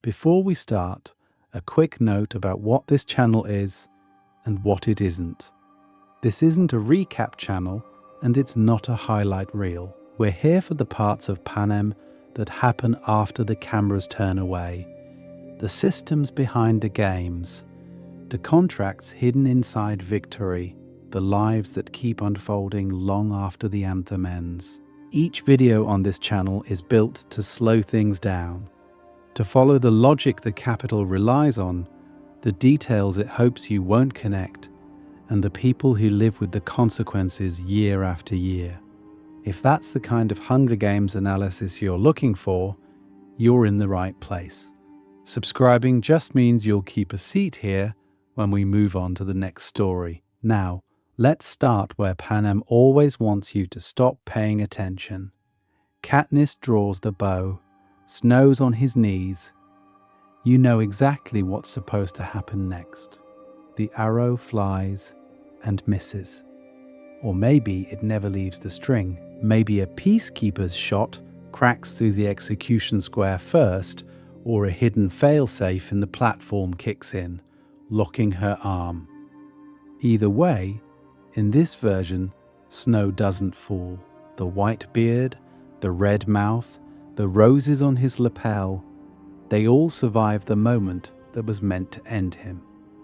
Before we start, a quick note about what this channel is and what it isn't. This isn't a recap channel, and it's not a highlight reel. We're here for the parts of Panem that happen after the cameras turn away, the systems behind the games, the contracts hidden inside victory, the lives that keep unfolding long after the anthem ends. Each video on this channel is built to slow things down, to follow the logic the Capitol relies on, the details it hopes you won't connect, and the people who live with the consequences year after year. If that's the kind of Hunger Games analysis you're looking for, you're in the right place. Subscribing just means you'll keep a seat here when we move on to the next story. Now, let's start where Panem always wants you to stop paying attention. Katniss draws the bow. Snow's on his knees. You know exactly what's supposed to happen next. The arrow flies and misses. Or maybe it never leaves the string. Maybe a peacekeeper's shot cracks through the execution square first, or a hidden failsafe in the platform kicks in, locking her arm. Either way, in this version, Snow doesn't fall. The white beard, the red mouth, the roses on his lapel, they all survive the moment that was meant to end him.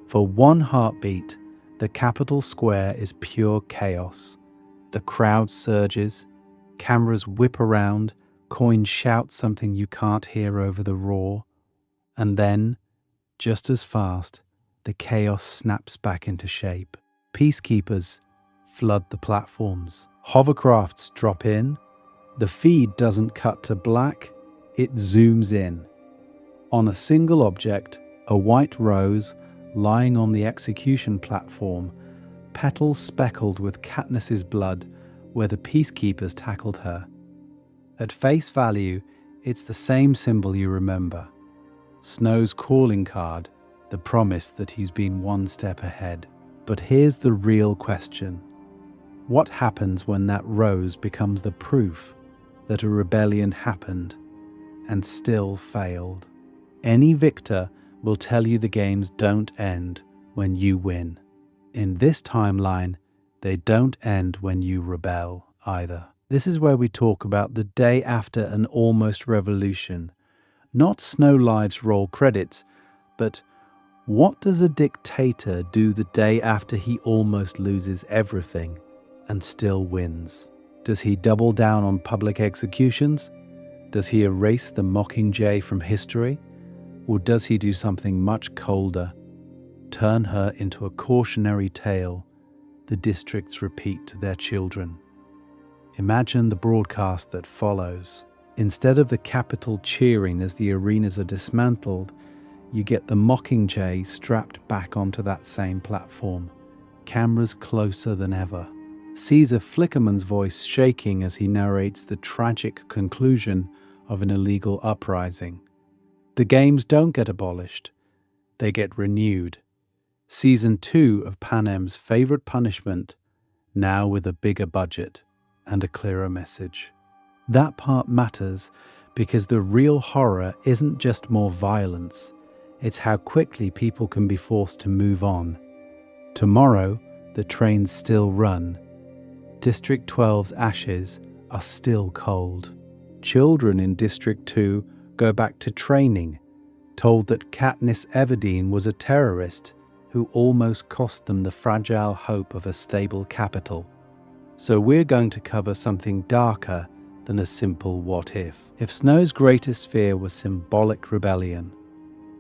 For one heartbeat, the Capitol Square is pure chaos. The crowd surges, cameras whip around, coins shout something you can't hear over the roar, and then, just as fast, the chaos snaps back into shape. Peacekeepers flood the platforms. Hovercrafts drop in. The feed doesn't cut to black, it zooms in. On a single object, a white rose lying on the execution platform, petals speckled with Katniss's blood where the peacekeepers tackled her. At face value, it's the same symbol you remember. Snow's calling card, the promise that he's been one step ahead. But here's the real question. What happens when that rose becomes the proof that a rebellion happened and still failed? Any victor will tell you the games don't end when you win. In this timeline, they don't end when you rebel either. This is where we talk about the day after an almost revolution. Not Snow Lives roll credits, but what does a dictator do the day after he almost loses everything and still wins? Does he double down on public executions? Does he erase the Mockingjay from history? Or does he do something much colder, turn her into a cautionary tale the districts repeat to their children? Imagine the broadcast that follows. Instead of the Capitol cheering as the arenas are dismantled, you get the Mockingjay strapped back onto that same platform, cameras closer than ever. Caesar Flickerman's voice shaking as he narrates the tragic conclusion of an illegal uprising. The games don't get abolished, they get renewed. Season 2 of Panem's favorite punishment, now with a bigger budget and a clearer message. That part matters because the real horror isn't just more violence, it's how quickly people can be forced to move on. Tomorrow, the trains still run. District 12's ashes are still cold. Children in District 2 go back to training, told that Katniss Everdeen was a terrorist who almost cost them the fragile hope of a stable capital. So we're going to cover something darker than a simple what if. If Snow's greatest fear was symbolic rebellion,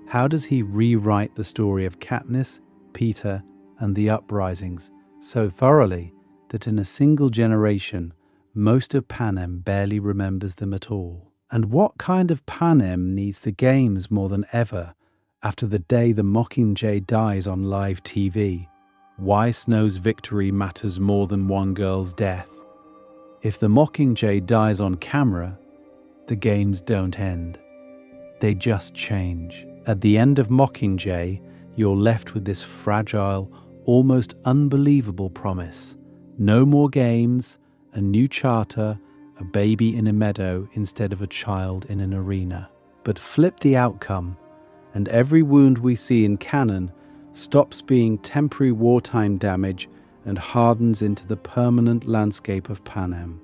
how does he rewrite the story of Katniss, Peter, and the uprisings so thoroughly that in a single generation, most of Panem barely remembers them at all? And what kind of Panem needs the games more than ever after the day the Mockingjay dies on live TV? Why Snow's victory matters more than one girl's death. If the Mockingjay dies on camera, the games don't end. They just change. At the end of Mockingjay, you're left with this fragile, almost unbelievable promise. No more games, a new charter, a baby in a meadow instead of a child in an arena. But flip the outcome. and every wound we see in canon stops being temporary wartime damage and hardens into the permanent landscape of Panem.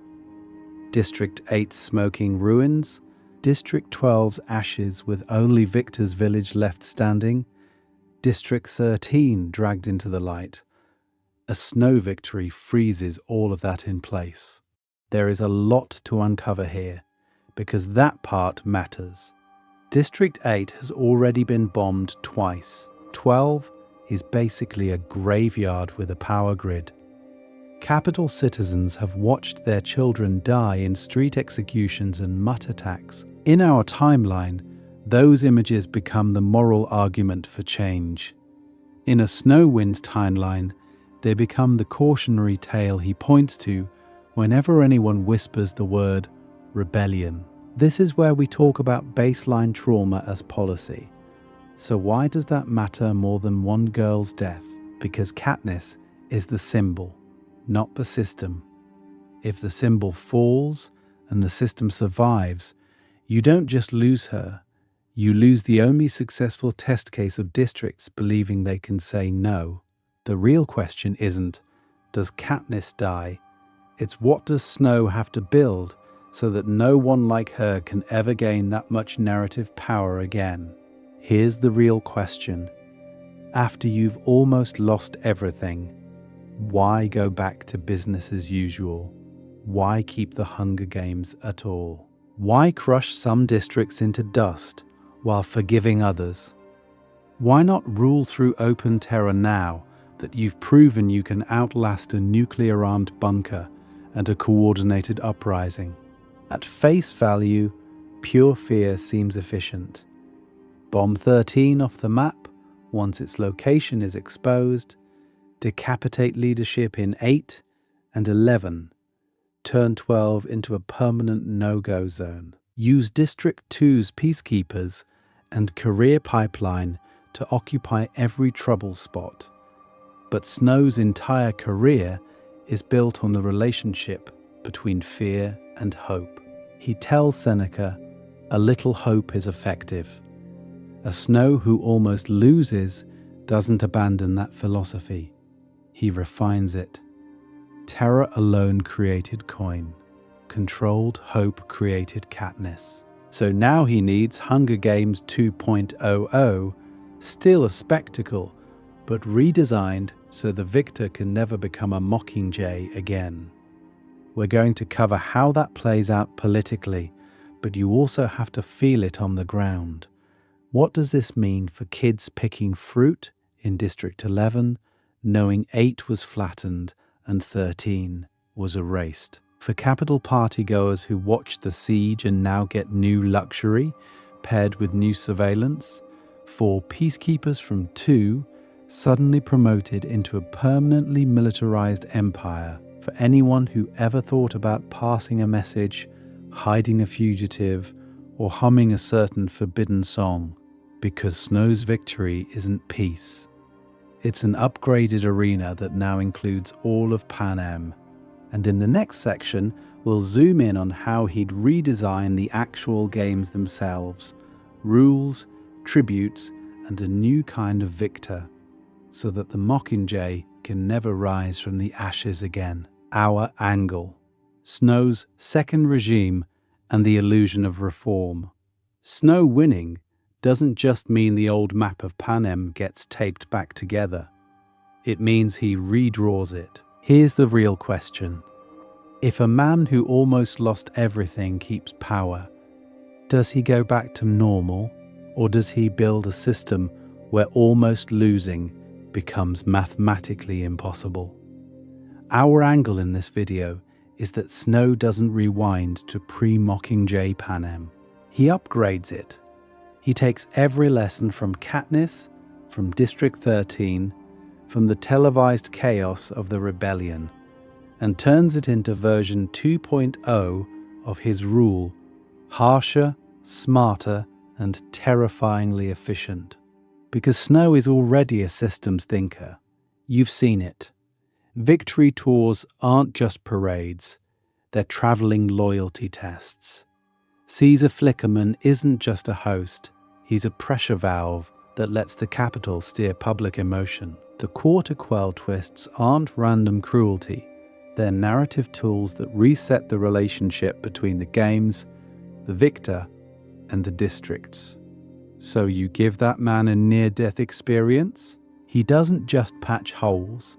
District 8's smoking ruins, District 12's ashes with only Victor's village left standing, District 13 dragged into the light. A snow victory freezes all of that in place. There is a lot to uncover here, because that part matters. District 8 has already been bombed twice. 12 is basically a graveyard with a power grid. Capital citizens have watched their children die in street executions and mutt attacks. In our timeline, those images become the moral argument for change. In a Snowwind's timeline, they become the cautionary tale he points to whenever anyone whispers the word rebellion. This is where we talk about baseline trauma as policy. So why does that matter more than one girl's death? Because Katniss is the symbol, not the system. If the symbol falls and the system survives, you don't just lose her, you lose the only successful test case of districts believing they can say no. The real question isn't, does Katniss die? It's what does Snow have to build so that no one like her can ever gain that much narrative power again? Here's the real question. After you've almost lost everything, why go back to business as usual? Why keep the Hunger Games at all? Why crush some districts into dust while forgiving others? Why not rule through open terror now that you've proven you can outlast a nuclear-armed bunker and a coordinated uprising? At face value, pure fear seems efficient. Bomb 13 off the map once its location is exposed, decapitate leadership in 8 and 11, turn 12 into a permanent no-go zone. Use District 2's peacekeepers and career pipeline to occupy every trouble spot. But Snow's entire career is built on the relationship between fear and hope. He tells Seneca, "A little hope is effective." A Snow who almost loses doesn't abandon that philosophy. He refines it. Terror alone created coin. Controlled hope created Katniss. So now he needs Hunger Games 2.00, still a spectacle, but redesigned so the victor can never become a Mockingjay again. We're going to cover how that plays out politically, but you also have to feel it on the ground. What does this mean for kids picking fruit in District 11, knowing 8 was flattened and 13 was erased? For Capital partygoers who watched the siege and now get new luxury, paired with new surveillance? For peacekeepers from 2, suddenly promoted into a permanently militarized empire? For anyone who ever thought about passing a message, hiding a fugitive, or humming a certain forbidden song? Because Snow's victory isn't peace. It's an upgraded arena that now includes all of Panem. And in the next section, we'll zoom in on how he'd redesign the actual games themselves, rules, tributes, and a new kind of victor, so that the Mockingjay can never rise from the ashes again. Our angle. Snow's second regime and the illusion of reform. Snow winning doesn't just mean the old map of Panem gets taped back together. It means he redraws it. Here's the real question. If a man who almost lost everything keeps power, does he go back to normal, or does he build a system where almost losing becomes mathematically impossible? Our angle in this video is that Snow doesn't rewind to pre-Mockingjay Panem. He upgrades it. He takes every lesson from Katniss, from District 13, from the televised chaos of the rebellion, and turns it into version 2.0 of his rule, harsher, smarter, and terrifyingly efficient. Because Snow is already a systems thinker. You've seen it. Victory tours aren't just parades, they're traveling loyalty tests. Caesar Flickerman isn't just a host, He's a pressure valve that lets the capital steer public emotion. The quarter quell twists aren't random cruelty. They're narrative tools that reset the relationship between the games, the victor, and the districts. So you give that man a near-death experience? He doesn't just patch holes.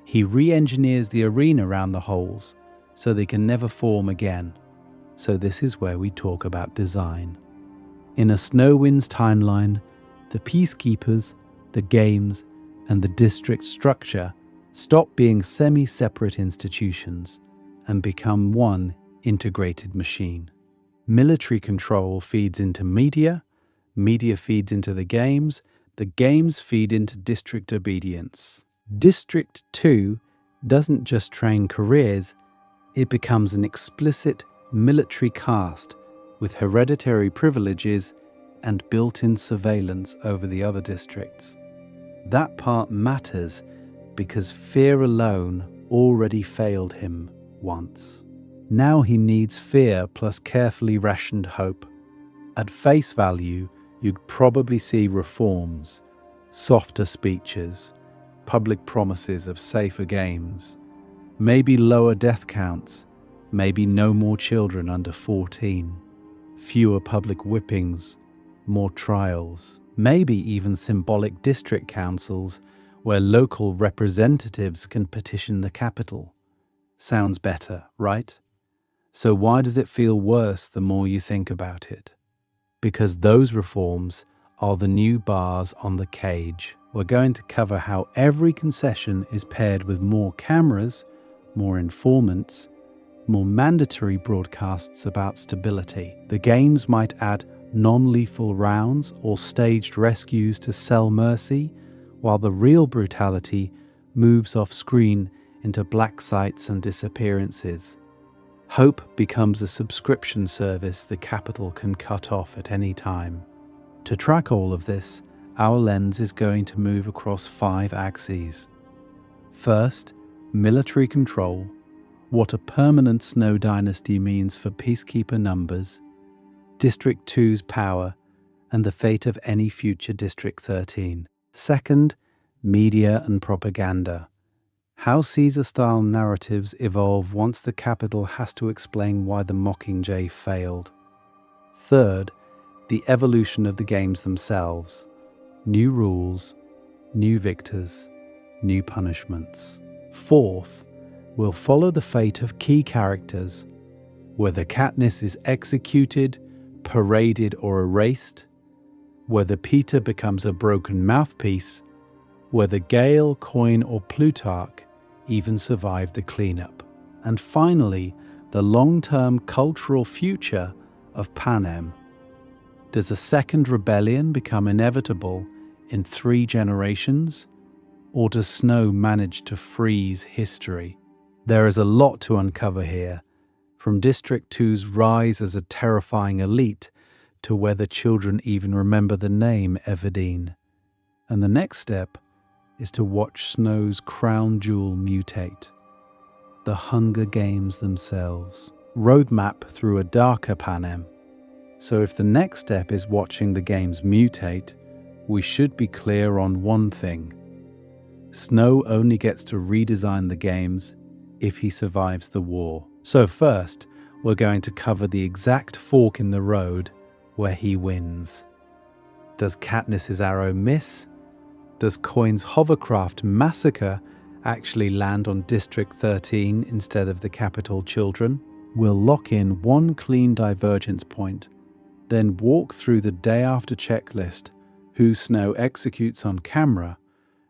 He re-engineers the arena around the holes so they can never form again. So this is where we talk about design. In a Snowwinds timeline, the peacekeepers, the games, and the district structure stop being semi-separate institutions and become one integrated machine. Military control feeds into media feeds into the games feed into district obedience. District 2 doesn't just train careers, it becomes an explicit military caste with hereditary privileges and built-in surveillance over the other districts. That part matters because fear alone already failed him once. Now he needs fear plus carefully rationed hope. At face value, you'd probably see reforms, softer speeches, public promises of safer games, maybe lower death counts, maybe no more children under 14, fewer public whippings, more trials, maybe even symbolic district councils where local representatives can petition the capital. Sounds better, right? So why does it feel worse the more you think about it? Because those reforms are the new bars on the cage. We're going to cover how every concession is paired with more cameras, more informants, more mandatory broadcasts about stability. The games might add non-lethal rounds or staged rescues to sell mercy, while the real brutality moves off screen into black sites and disappearances. Hope becomes a subscription service the capital can cut off at any time. To track all of this, our lens is going to move across 5 axes. First, military control, what a permanent Snow dynasty means for peacekeeper numbers, District 2's power, and the fate of any future District 13. Second, media and propaganda. How Caesar-style narratives evolve once the capital has to explain why the Mockingjay failed. Third, the evolution of the games themselves. New rules, new victors, new punishments. Fourth, we'll follow the fate of key characters, whether Katniss is executed, paraded, or erased, whether Peter becomes a broken mouthpiece, whether Gale, Coin, or Plutarch even survive the cleanup. And finally, the long-term cultural future of Panem. Does a second rebellion become inevitable in 3 generations? Or does Snow manage to freeze history? There is a lot to uncover here, from District 2's rise as a terrifying elite to whether children even remember the name Everdeen. And the next step is to watch Snow's crown jewel mutate. The Hunger Games themselves. Roadmap through a darker Panem. So if the next step is watching the games mutate, we should be clear on one thing. Snow only gets to redesign the games if he survives the war. So first, we're going to cover the exact fork in the road where he wins. Does Katniss's arrow miss? Does Coin's hovercraft massacre actually land on District 13 instead of the capital children? We'll lock in one clean divergence point, then walk through the day after checklist, who Snow executes on camera,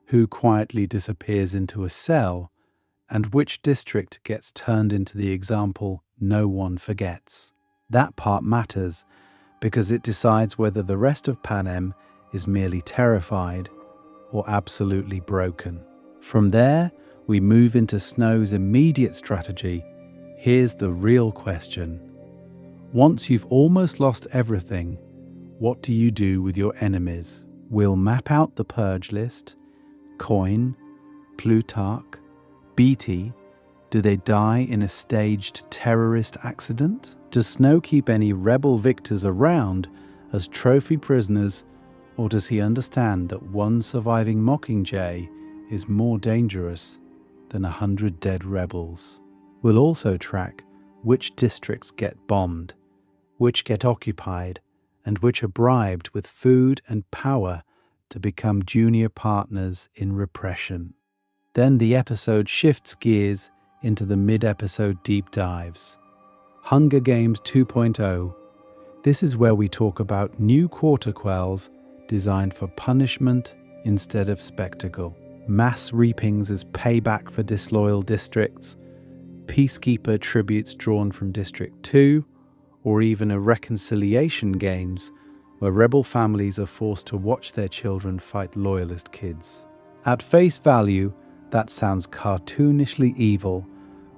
who quietly disappears into a cell, and which district gets turned into the example no one forgets. That part matters because it decides whether the rest of Panem is merely terrified or absolutely broken. From there, we move into Snow's immediate strategy. Here's the real question. Once you've almost lost everything, what do you do with your enemies? We'll map out the purge list. Coin, Plutarch, Beatty, do they die in a staged terrorist accident? Does Snow keep any rebel victors around as trophy prisoners, or does he understand that one surviving Mockingjay is more dangerous than 100 dead rebels? We'll also track which districts get bombed, which get occupied, and which are bribed with food and power to become junior partners in repression. Then the episode shifts gears into the mid-episode deep dives. Hunger Games 2.0. This is where we talk about new quarter quells designed for punishment instead of spectacle. Mass reapings as payback for disloyal districts, peacekeeper tributes drawn from District 2, or even a reconciliation games where rebel families are forced to watch their children fight loyalist kids. At face value, that sounds cartoonishly evil,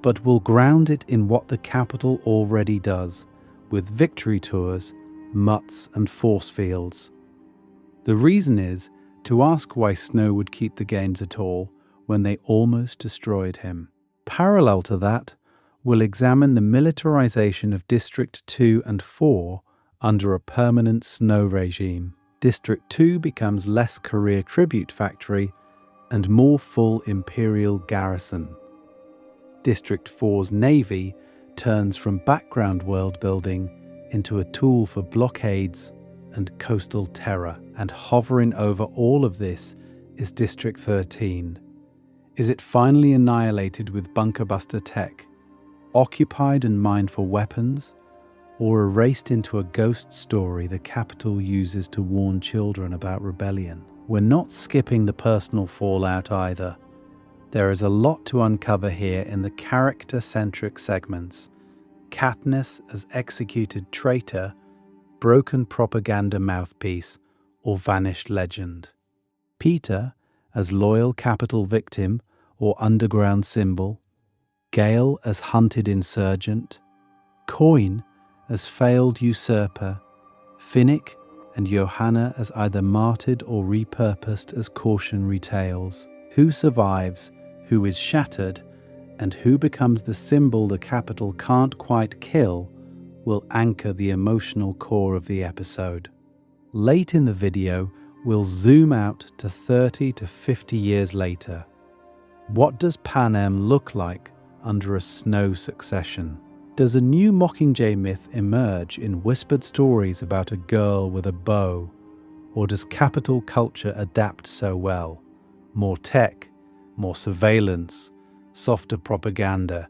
but we'll ground it in what the Capitol already does, with victory tours, mutts and force fields. The reason is to ask why Snow would keep the games at all when they almost destroyed him. Parallel to that, we'll examine the militarization of District 2 and 4 under a permanent Snow regime. District 2 becomes less career tribute factory and more full imperial garrison. District 4's navy turns from background world building into a tool for blockades and coastal terror. And hovering over all of this is District 13. Is it finally annihilated with bunker buster tech, occupied and mined for weapons, or erased into a ghost story the Capitol uses to warn children about rebellion? We're not skipping the personal fallout either. There is a lot to uncover here in the character-centric segments. Katniss as executed traitor, broken propaganda mouthpiece, or vanished legend. Peter as loyal Capitol victim or underground symbol. Gale as hunted insurgent. Coin as failed usurper. Finnick and Johanna as either martyred or repurposed as cautionary tales. Who survives, who is shattered, and who becomes the symbol the Capitol can't quite kill will anchor the emotional core of the episode. Late in the video, we'll zoom out to 30 to 50 years later. What does Panem look like under a Snow succession? Does a new Mockingjay myth emerge in whispered stories about a girl with a bow? Or does Capitol culture adapt so well? More tech, more surveillance, softer propaganda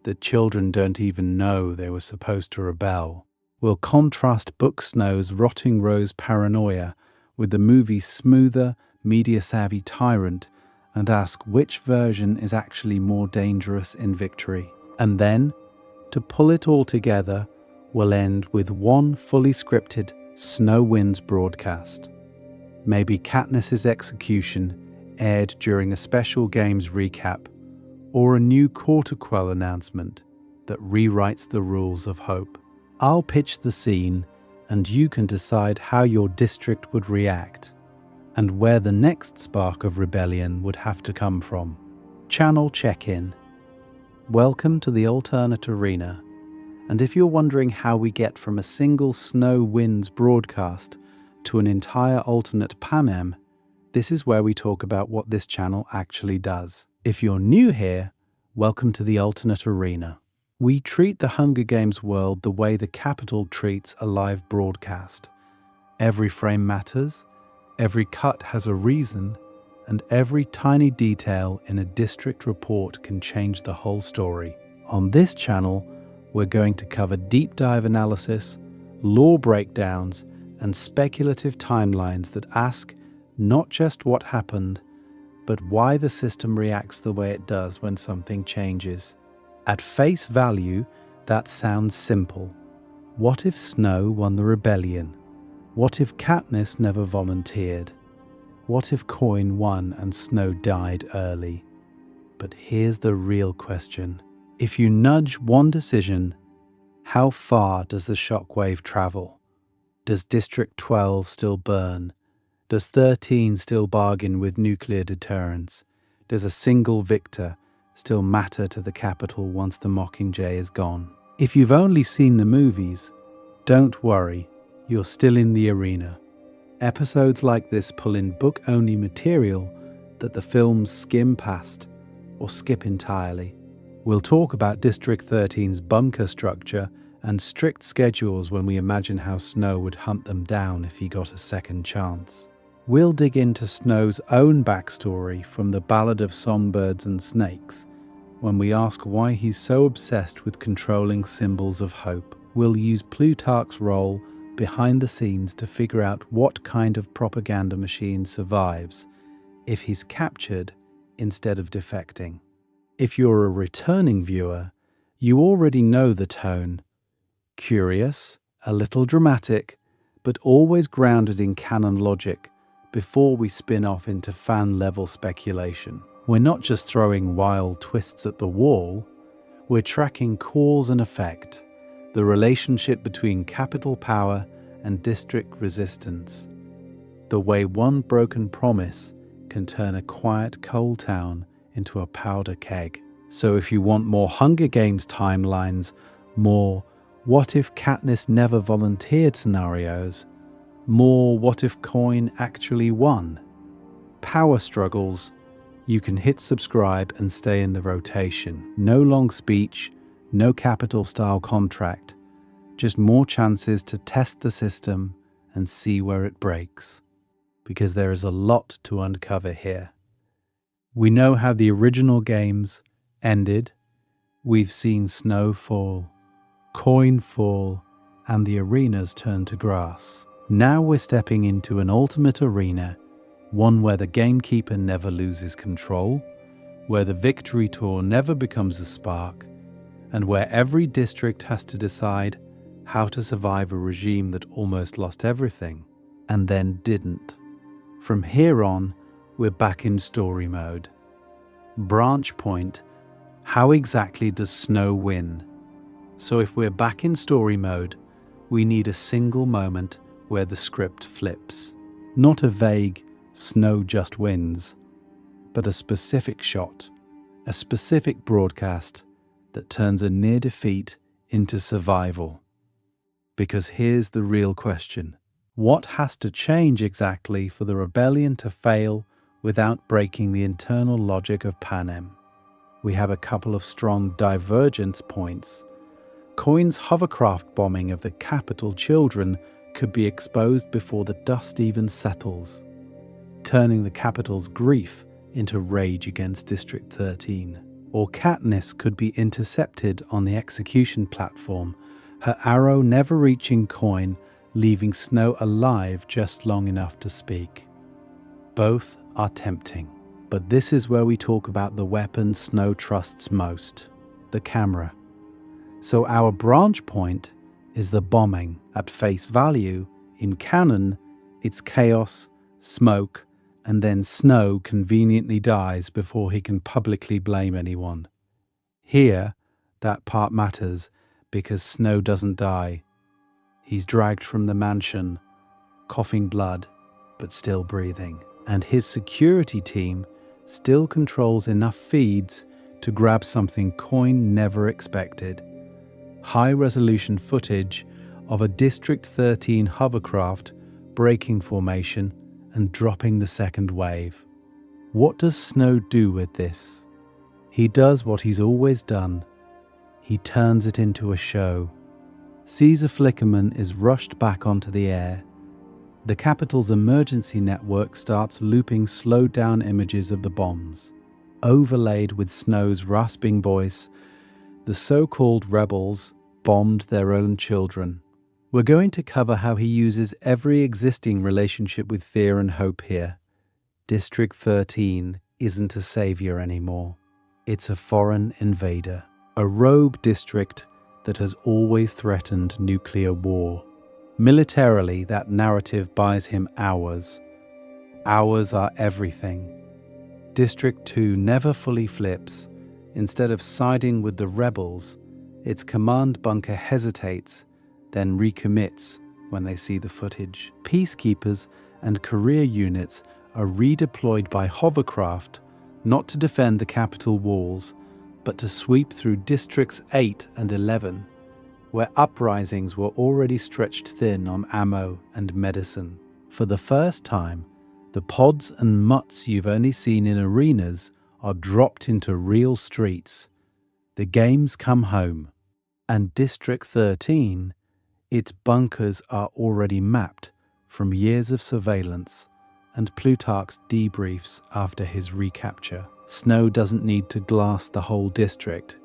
that children don't even know they were supposed to rebel. We'll contrast Book Snow's rotting rose paranoia with the movie's smoother, media-savvy tyrant and ask which version is actually more dangerous in victory. And then, to pull it all together, we'll end with one fully scripted Snow Wins broadcast. Maybe Katniss's execution aired during a special games recap, or a new quarter quell announcement that rewrites the rules of hope. I'll pitch the scene and you can decide how your district would react and where the next spark of rebellion would have to come from. Channel check-in. Welcome to the alternate arena. And if you're wondering how we get from a single Snow Wins broadcast to an entire alternate Panem, this is where we talk about what this channel actually does. If you're new here, welcome to the alternate arena. We treat the Hunger Games world the way the Capitol treats a live broadcast. Every frame matters, every cut has a reason, and every tiny detail in a district report can change the whole story. On this channel, we're going to cover deep dive analysis, lore breakdowns, and speculative timelines that ask not just what happened, but why the system reacts the way it does when something changes. At face value, that sounds simple. What if Snow won the rebellion? What if Katniss never volunteered? What if Coin won and Snow died early? But here's the real question. If you nudge one decision, how far does the shockwave travel? Does District 12 still burn? Does 13 still bargain with nuclear deterrence? Does a single victor still matter to the Capitol once the Mockingjay is gone? If you've only seen the movies, don't worry, you're still in the arena. Episodes like this pull in book-only material that the films skim past or skip entirely. We'll talk about District 13's bunker structure and strict schedules when we imagine how Snow would hunt them down if he got a second chance. We'll dig into Snow's own backstory from the Ballad of Songbirds and Snakes when we ask why he's so obsessed with controlling symbols of hope. We'll use Plutarch's role behind the scenes to figure out what kind of propaganda machine survives if he's captured instead of defecting. If you're a returning viewer, you already know the tone. Curious, a little dramatic, but always grounded in canon logic before we spin off into fan-level speculation. We're not just throwing wild twists at the wall, we're tracking cause and effect, the relationship between capital power and district resistance, the way one broken promise can turn a quiet coal town into a powder keg. So if you want more Hunger Games timelines, more what if Katniss never volunteered scenarios, more what if Coin actually won, power struggles, you can hit subscribe and stay in the rotation. No long speech, no capital style contract, just more chances to test the system and see where it breaks. Because there is a lot to uncover here. We know how the original games ended. We've seen Snow fall, Coin fall, and the arenas turn to grass. Now we're stepping into an ultimate arena, one where the gamekeeper never loses control, where the victory tour never becomes a spark, and where every district has to decide how to survive a regime that almost lost everything, and then didn't. From here on, we're back in story mode. Branch point, how exactly does Snow win? So if we're back in story mode, we need a single moment where the script flips. Not a vague, Snow just wins, but a specific shot, a specific broadcast that turns a near defeat into survival. Because here's the real question. What has to change exactly for the rebellion to fail without breaking the internal logic of Panem? We have a couple of strong divergence points. Coin's hovercraft bombing of the capital children could be exposed before the dust even settles, turning the capital's grief into rage against District 13. Or Katniss could be intercepted on the execution platform, her arrow never reaching Coin, leaving Snow alive just long enough to speak. Both are tempting, but this is where we talk about the weapon Snow trusts most, the camera. So our branch point is the bombing. At face value, in canon, it's chaos, smoke, and then Snow conveniently dies before he can publicly blame anyone. Here, that part matters because Snow doesn't die. He's dragged from the mansion, coughing blood, but still breathing. And his security team still controls enough feeds to grab something Coin never expected. High-resolution footage of a District 13 hovercraft breaking formation and dropping the second wave. What does Snow do with this? He does what he's always done. He turns it into a show. Caesar Flickerman is rushed back onto the air. The capital's emergency network starts looping slowed-down images of the bombs. Overlaid with Snow's rasping voice, the so-called rebels bombed their own children. We're going to cover how he uses every existing relationship with fear and hope here. District 13 isn't a savior anymore. It's a foreign invader, a rogue district that has always threatened nuclear war. Militarily, that narrative buys him hours. Hours are everything. District 2 never fully flips. Instead of siding with the rebels, its command bunker hesitates, then recommits when they see the footage. Peacekeepers and career units are redeployed by hovercraft, not to defend the capital walls, but to sweep through Districts 8 and 11. where uprisings were already stretched thin on ammo and medicine. For the first time, the pods and mutts you've only seen in arenas are dropped into real streets. The games come home. And District 13, its bunkers are already mapped from years of surveillance and Plutarch's debriefs after his recapture. Snow doesn't need to glass the whole district.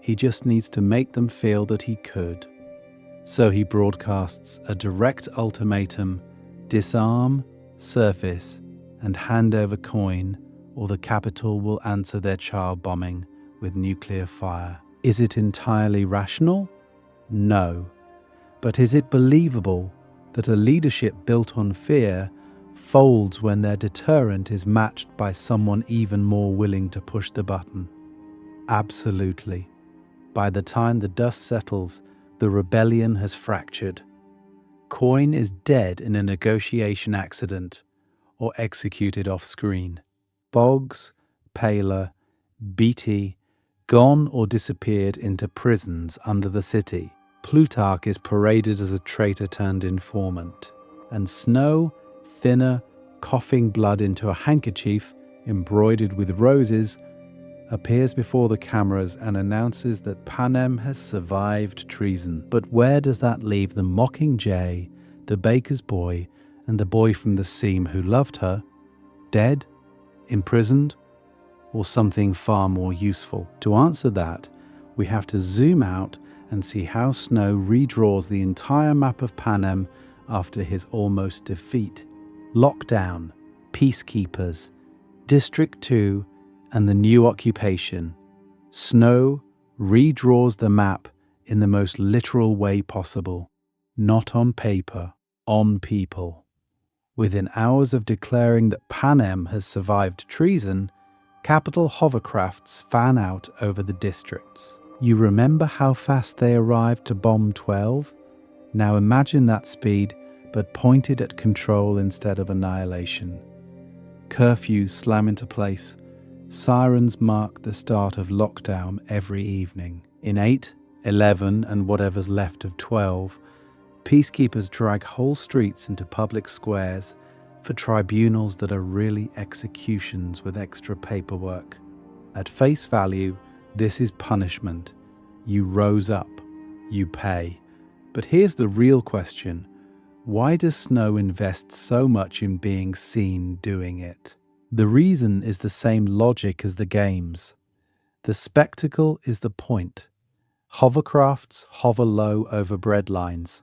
He just needs to make them feel that he could. So he broadcasts a direct ultimatum: disarm, surface, and hand over coin, or the capital will answer their child bombing with nuclear fire. Is it entirely rational? No. But is it believable that a leadership built on fear folds when their deterrent is matched by someone even more willing to push the button? Absolutely. By the time the dust settles, the rebellion has fractured. Coin is dead in a negotiation accident or executed off-screen. Boggs, Paler, Beatty, gone or disappeared into prisons under the city. Plutarch is paraded as a traitor turned informant. And Snow, thinner, coughing blood into a handkerchief embroidered with roses, appears before the cameras and announces that Panem has survived treason. But where does that leave the Mockingjay, the baker's boy, and the boy from the seam who loved her? Dead? Imprisoned? Or something far more useful? To answer that, we have to zoom out and see how Snow redraws the entire map of Panem after his almost defeat. Lockdown, peacekeepers, District 2, and the new occupation. Snow redraws the map in the most literal way possible. Not on paper, on people. Within hours of declaring that Panem has survived treason, capital hovercrafts fan out over the districts. You remember how fast they arrived to bomb 12? Now imagine that speed, but pointed at control instead of annihilation. Curfews slam into place. Sirens mark the start of lockdown every evening. In 8, 11, and whatever's left of 12, peacekeepers drag whole streets into public squares for tribunals that are really executions with extra paperwork. At face value, this is punishment. You rose up. You pay. But here's the real question. Why does Snow invest so much in being seen doing it? The reason is the same logic as the games. The spectacle is the point. Hovercrafts hover low over breadlines.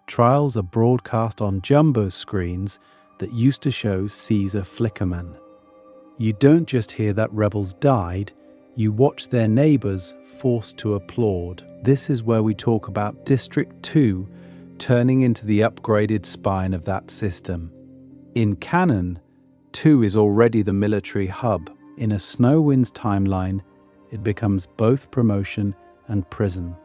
Trials are broadcast on jumbo screens that used to show Caesar Flickerman. You don't just hear that rebels died, you watch their neighbours forced to applaud. This is where we talk about District 2 turning into the upgraded spine of that system. In canon, 2 is already the military hub. In a Snow Winds timeline, it becomes both promotion and prison.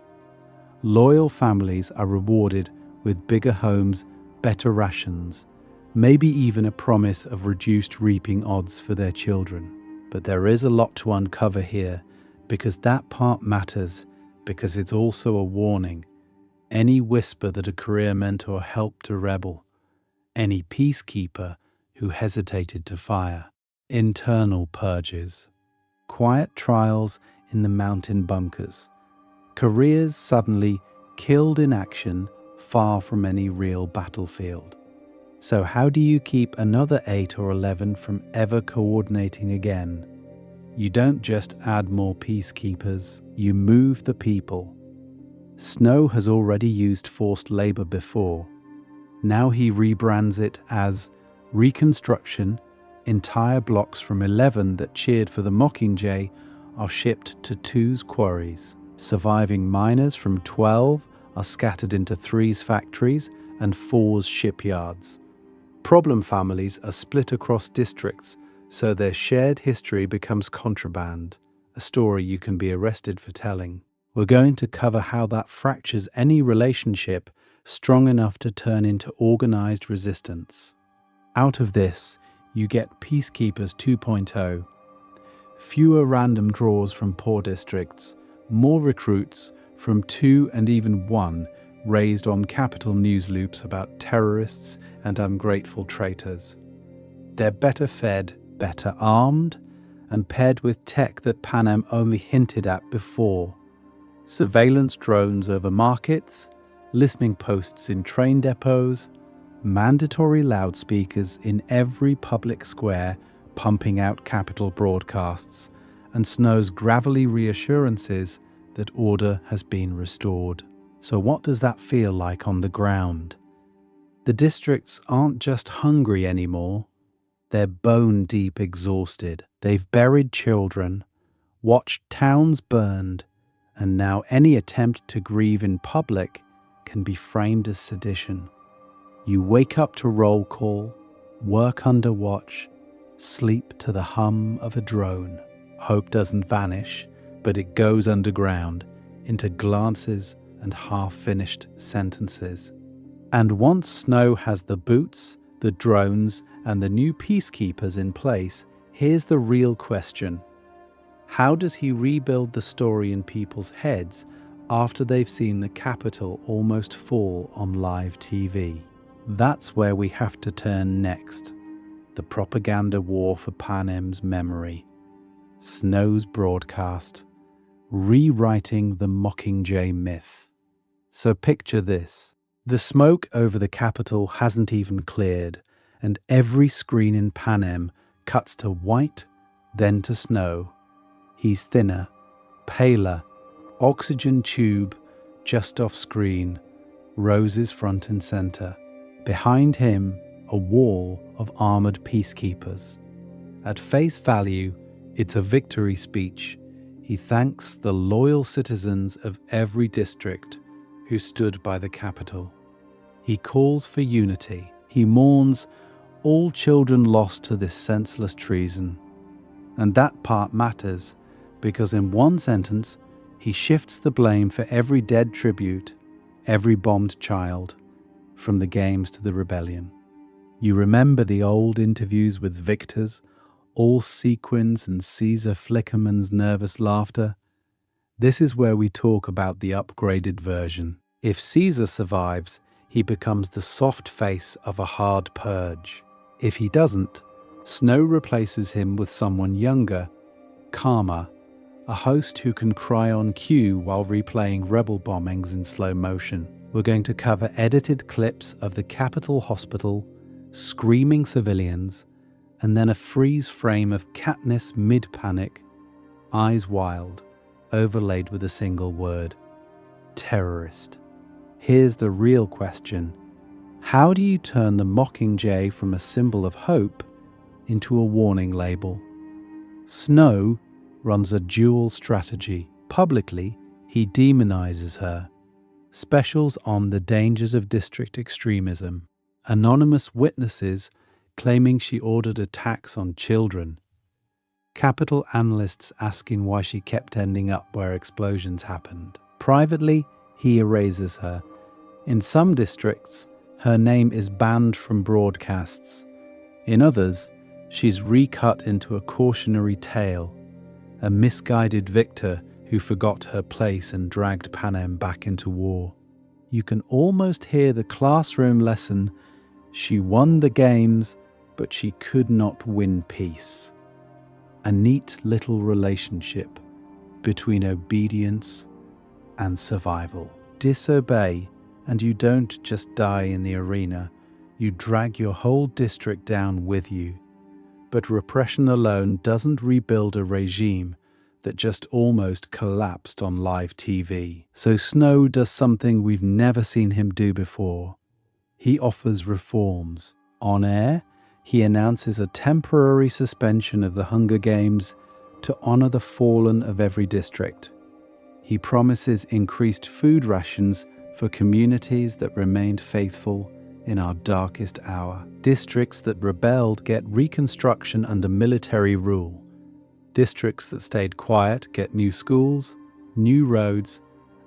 Loyal families are rewarded with bigger homes, better rations, maybe even a promise of reduced reaping odds for their children. But there is a lot to uncover here, because that part matters, because it's also a warning. Any whisper that a career mentor helped a rebel, any peacekeeper who hesitated to fire, internal purges, quiet trials in the mountain bunkers, careers suddenly killed in action far from any real battlefield. So how do you keep another 8 or 11 from ever coordinating again? You don't just add more peacekeepers, you move the people. Snow has already used forced labor before. Now he rebrands it as Reconstruction. Entire blocks from 11 that cheered for the Mockingjay are shipped to 2's quarries. Surviving miners from 12 are scattered into 3's factories and 4's shipyards. Problem families are split across districts, so their shared history becomes contraband, a story you can be arrested for telling. We're going to cover how that fractures any relationship strong enough to turn into organized resistance. Out of this, you get Peacekeepers 2.0, fewer random draws from poor districts, more recruits, from 2 and even 1 raised on Capitol news loops about terrorists and ungrateful traitors. They're better fed, better armed, and paired with tech that Panem only hinted at before. Surveillance drones over markets, listening posts in train depots, mandatory loudspeakers in every public square pumping out Capitol broadcasts, and Snow's gravelly reassurances that order has been restored. So what does that feel like on the ground? The districts aren't just hungry anymore, they're bone-deep exhausted. They've buried children, watched towns burned, and now any attempt to grieve in public can be framed as sedition. You wake up to roll call, work under watch, sleep to the hum of a drone. Hope doesn't vanish, but it goes underground into glances and half-finished sentences. And once Snow has the boots, the drones, and the new peacekeepers in place, here's the real question. How does he rebuild the story in people's heads after they've seen the Capitol almost fall on live TV? That's where we have to turn next. The propaganda war for Panem's memory. Snow's broadcast. Rewriting the Mockingjay myth. So picture this. The smoke over the Capitol hasn't even cleared, and every screen in Panem cuts to white, then to Snow. He's thinner, paler, oxygen tube just off screen, roses front and center. Behind him, a wall of armored peacekeepers. At face value, it's a victory speech. He thanks the loyal citizens of every district who stood by the Capitol. He calls for unity. He mourns all children lost to this senseless treason. And that part matters, because in one sentence, he shifts the blame for every dead tribute, every bombed child, from the games to the rebellion. You remember the old interviews with victors, all sequins and Caesar Flickerman's nervous laughter? This is where we talk about the upgraded version. If Caesar survives, he becomes the soft face of a hard purge. If he doesn't, Snow replaces him with someone younger, calmer, a host who can cry on cue while replaying rebel bombings in slow motion. We're going to cover edited clips of the Capitol Hospital, screaming civilians, and then a freeze frame of Katniss mid-panic, eyes wild, overlaid with a single word: terrorist. Here's the real question. How do you turn the Mockingjay from a symbol of hope into a warning label? Snow runs a dual strategy. Publicly, he demonizes her. Specials on the dangers of district extremism. Anonymous witnesses claiming she ordered attacks on children. Capitol analysts asking why she kept ending up where explosions happened. Privately, he erases her. In some districts, her name is banned from broadcasts. In others, she's recut into a cautionary tale, a misguided victor who forgot her place and dragged Panem back into war. You can almost hear the classroom lesson: she won the games, but she could not win peace. A neat little relationship between obedience and survival. Disobey, and you don't just die in the arena, you drag your whole district down with you. But repression alone doesn't rebuild a regime that just almost collapsed on live TV. So Snow does something we've never seen him do before. He offers reforms. On air, he announces a temporary suspension of the Hunger Games to honor the fallen of every district. He promises increased food rations for communities that remained faithful in our darkest hour. Districts that rebelled get reconstruction under military rule. Districts that stayed quiet get new schools, new roads,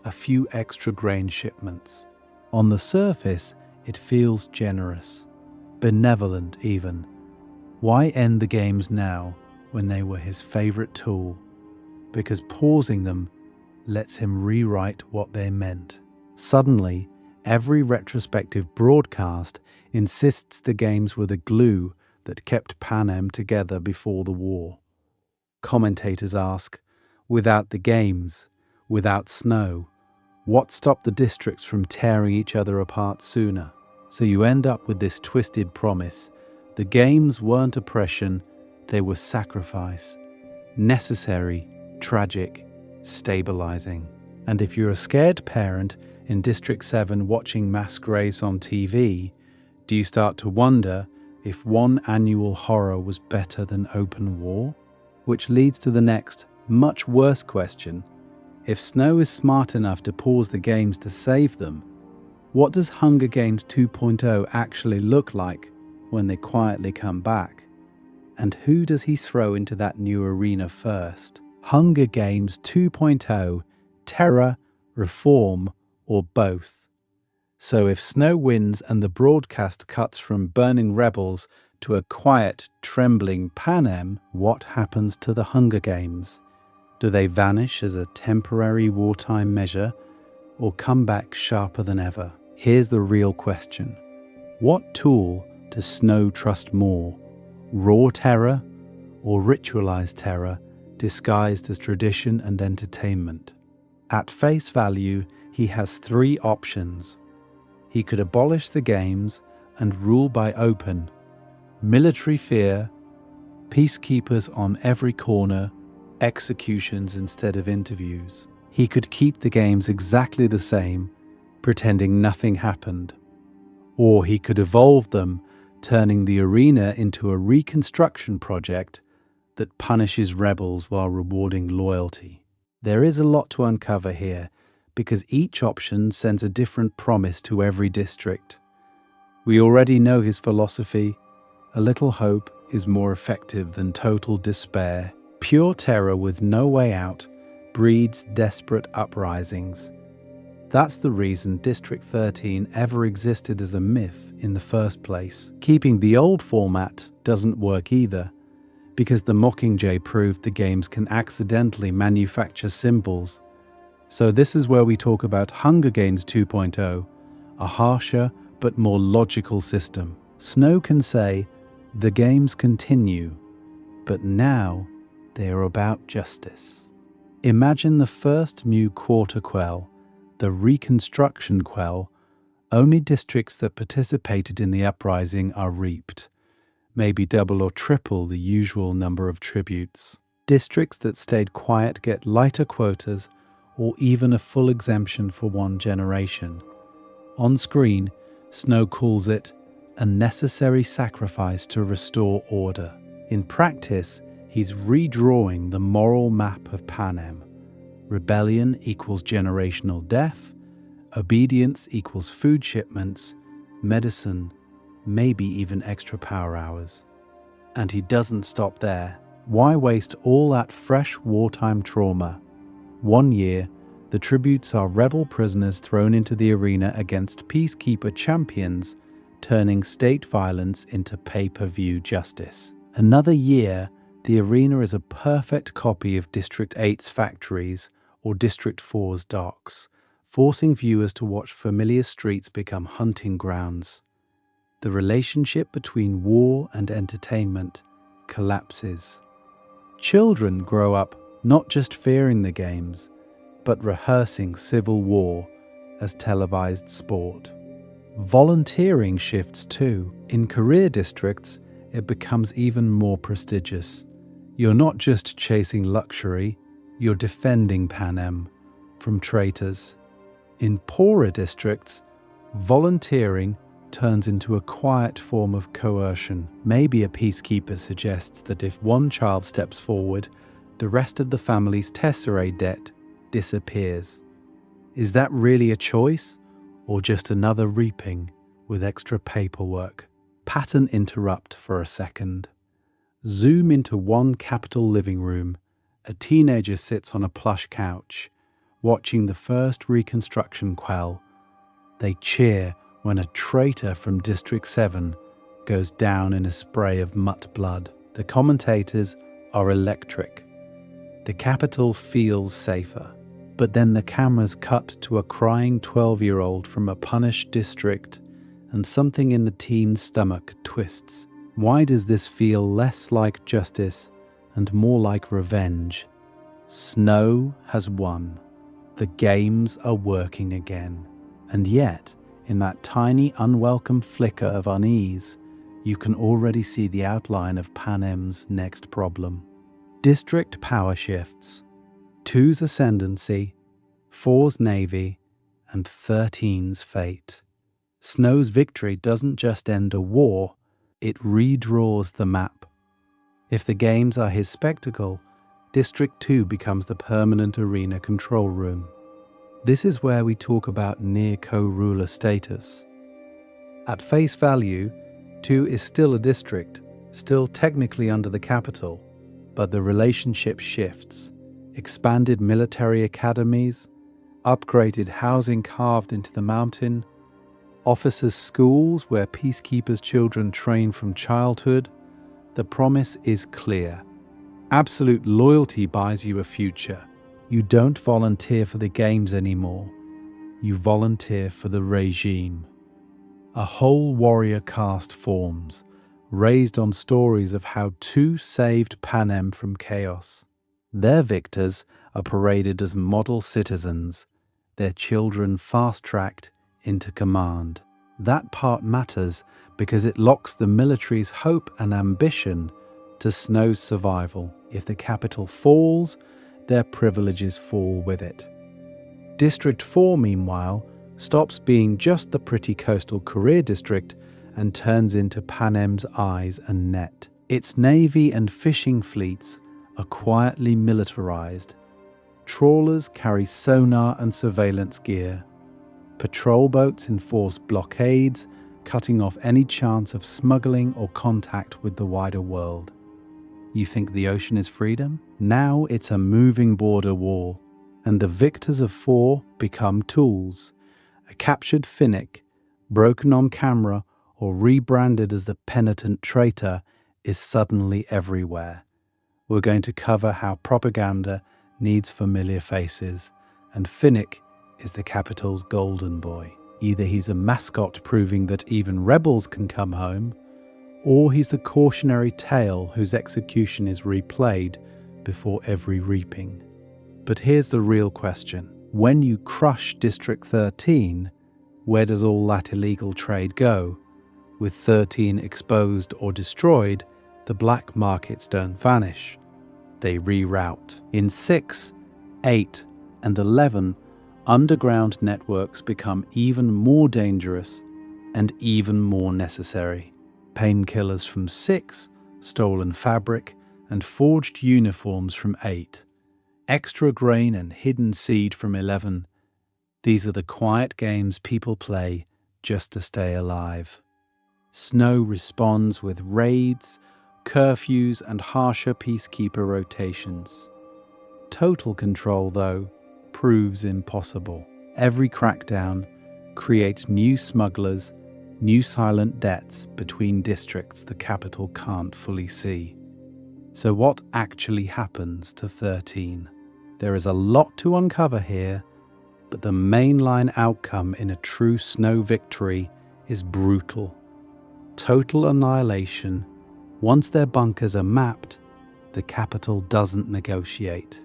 a few extra grain shipments. On the surface, it feels generous, benevolent even. Why end the games now when they were his favorite tool? Because pausing them lets him rewrite what they meant. Suddenly, every retrospective broadcast insists the games were the glue that kept Panem together before the war. Commentators ask, without the games, without Snow, what stopped the districts from tearing each other apart sooner? So you end up with this twisted promise. The games weren't oppression, they were sacrifice. Necessary, tragic, stabilizing. And if you're a scared parent in District 7 watching mass graves on TV, do you start to wonder if one annual horror was better than open war? Which leads to the next, much worse question. If Snow is smart enough to pause the games to save them, what does Hunger Games 2.0 actually look like when they quietly come back? And who does he throw into that new arena first? Hunger Games 2.0, terror, reform, or both? So if Snow wins and the broadcast cuts from burning rebels to a quiet, trembling Panem, what happens to the Hunger Games? Do they vanish as a temporary wartime measure or come back sharper than ever? Here's the real question. What tool does Snow trust more? Raw terror or ritualized terror disguised as tradition and entertainment? At face value, he has three options. He could abolish the games and rule by open, military fear, peacekeepers on every corner, executions instead of interviews. He could keep the games exactly the same, pretending nothing happened. Or he could evolve them, turning the arena into a reconstruction project that punishes rebels while rewarding loyalty. There is a lot to uncover here, because each option sends a different promise to every district. We already know his philosophy. A little hope is more effective than total despair. Pure terror with no way out breeds desperate uprisings. That's the reason District 13 ever existed as a myth in the first place. Keeping the old format doesn't work either, because the Mockingjay proved the games can accidentally manufacture symbols. So this is where we talk about Hunger Games 2.0, a harsher but more logical system. Snow can say, the games continue, but now they are about justice. Imagine the first new quarter quell, the reconstruction quell. Only districts that participated in the uprising are reaped, maybe double or triple the usual number of tributes. Districts that stayed quiet get lighter quotas or even a full exemption for one generation. On screen, Snow calls it a necessary sacrifice to restore order. In practice, he's redrawing the moral map of Panem. Rebellion equals generational death, obedience equals food shipments, medicine, maybe even extra power hours. And he doesn't stop there. Why waste all that fresh wartime trauma? 1 year, the tributes are rebel prisoners thrown into the arena against peacekeeper champions, turning state violence into pay-per-view justice. Another year, the arena is a perfect copy of District 8's factories or District 4's docks, forcing viewers to watch familiar streets become hunting grounds. The relationship between war and entertainment collapses. Children grow up not just fearing the games, but rehearsing civil war as televised sport. Volunteering shifts too. In career districts, it becomes even more prestigious. You're not just chasing luxury, you're defending Panem from traitors. In poorer districts, volunteering turns into a quiet form of coercion. Maybe a peacekeeper suggests that if one child steps forward, the rest of the family's tesserae debt disappears. Is that really a choice, or just another reaping with extra paperwork? Pattern interrupt for a second. Zoom into one Capitol living room. A teenager sits on a plush couch, watching the first reconstruction quell. They cheer when a traitor from District 7 goes down in a spray of mutt blood. The commentators are electric. The Capitol feels safer. But then the cameras cut to a crying 12-year-old from a punished district, and something in the teen's stomach twists. Why does this feel less like justice and more like revenge? Snow has won. The games are working again. And yet, in that tiny unwelcome flicker of unease, you can already see the outline of Panem's next problem. District power shifts. 2's ascendancy, 4's navy, and 13's fate. Snow's victory doesn't just end a war, it redraws the map. If the games are his spectacle, District 2 becomes the permanent arena control room. This is where we talk about near co-ruler status. At face value, 2 is still a district, still technically under the capital, but the relationship shifts. Expanded military academies, upgraded housing carved into the mountain, officers' schools where peacekeepers' children train from childhood. The promise is clear. Absolute loyalty buys you a future. You don't volunteer for the games anymore. You volunteer for the regime. A whole warrior caste forms, raised on stories of how 2 saved Panem from chaos. Their victors are paraded as model citizens, their children fast-tracked into command. That part matters because it locks the military's hope and ambition to Snow's survival. If the capital falls, their privileges fall with it. District 4, meanwhile, stops being just the pretty coastal career district and turns into Panem's eyes and net. Its navy and fishing fleets are quietly militarized. Trawlers carry sonar and surveillance gear. Patrol boats enforce blockades, cutting off any chance of smuggling or contact with the wider world. You think the ocean is freedom? Now it's a moving border war, and the victors of 4 become tools. A captured Finnick, broken on camera or rebranded as the penitent traitor, is suddenly everywhere. We're going to cover how propaganda needs familiar faces, and Finnick is the capital's golden boy. Either he's a mascot proving that even rebels can come home, or he's the cautionary tale whose execution is replayed before every reaping. But here's the real question. When you crush District 13, where does all that illegal trade go? With 13 exposed or destroyed, the black markets don't vanish. They reroute. In 6, 8, and 11, underground networks become even more dangerous and even more necessary. Painkillers from 6, stolen fabric, and forged uniforms from 8. Extra grain and hidden seed from 11. These are the quiet games people play just to stay alive. Snow responds with raids, curfews, and harsher peacekeeper rotations. Total control, though, proves impossible. Every crackdown creates new smugglers, new silent debts between districts the capital can't fully see. So what actually happens to 13? There is a lot to uncover here, but the mainline outcome in a true Snow victory is brutal. Total annihilation. Once their bunkers are mapped, the capital doesn't negotiate.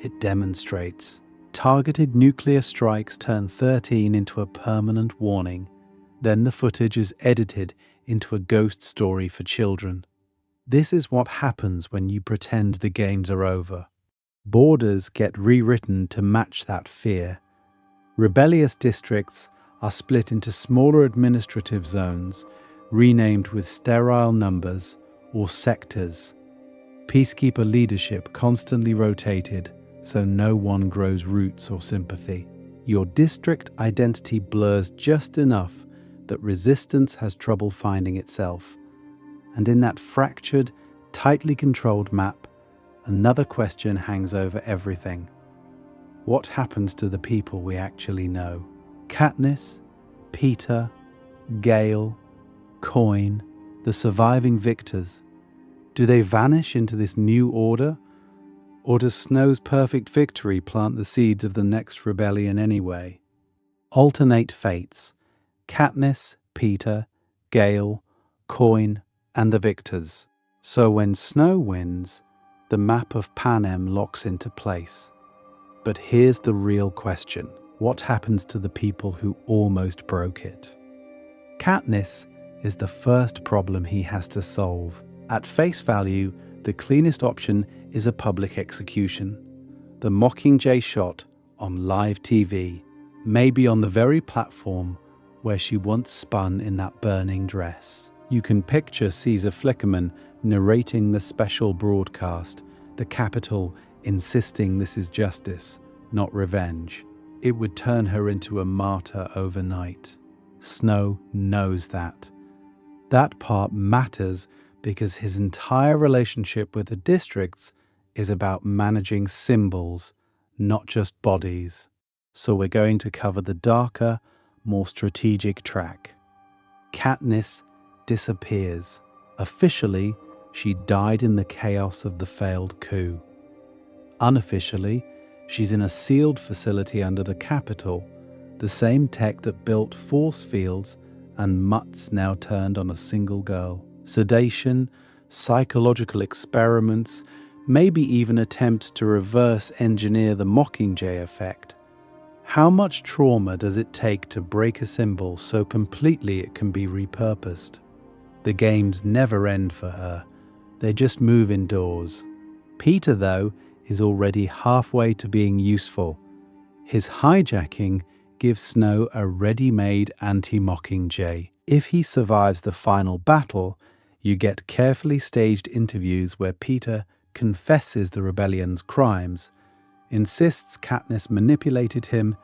It demonstrates. Targeted nuclear strikes turn 13 into a permanent warning. Then the footage is edited into a ghost story for children. This is what happens when you pretend the games are over. Borders get rewritten to match that fear. Rebellious districts are split into smaller administrative zones, renamed with sterile numbers, or sectors. Peacekeeper leadership constantly rotated, so no one grows roots or sympathy. Your district identity blurs just enough that resistance has trouble finding itself. And in that fractured, tightly controlled map, another question hangs over everything. What happens to the people we actually know? Katniss, Peter, Gale, Coin, the surviving victors. Do they vanish into this new order? Or does Snow's perfect victory plant the seeds of the next rebellion anyway? Alternate fates: Katniss, Peeta, Gale, Coin, and the victors. So when Snow wins, the map of Panem locks into place. But here's the real question: what happens to the people who almost broke it? Katniss is the first problem he has to solve. At face value, the cleanest option is a public execution. The Mockingjay shot on live TV, maybe on the very platform where she once spun in that burning dress. You can picture Caesar Flickerman narrating the special broadcast, the Capitol insisting this is justice, not revenge. It would turn her into a martyr overnight. Snow knows that. That part matters because his entire relationship with the districts is about managing symbols, not just bodies. So we're going to cover the darker, more strategic track. Katniss disappears. Officially, she died in the chaos of the failed coup. Unofficially, she's in a sealed facility under the Capitol, the same tech that built force fields and mutts now turned on a single girl. Sedation, psychological experiments, maybe even attempts to reverse engineer the Mockingjay effect. How much trauma does it take to break a symbol so completely it can be repurposed? The games never end for her. They just move indoors. Peeta, though, is already halfway to being useful. His hijacking gives Snow a ready-made anti-Mockingjay. If he survives the final battle, you get carefully staged interviews where Peeta confesses the rebellion's crimes, insists Katniss manipulated him,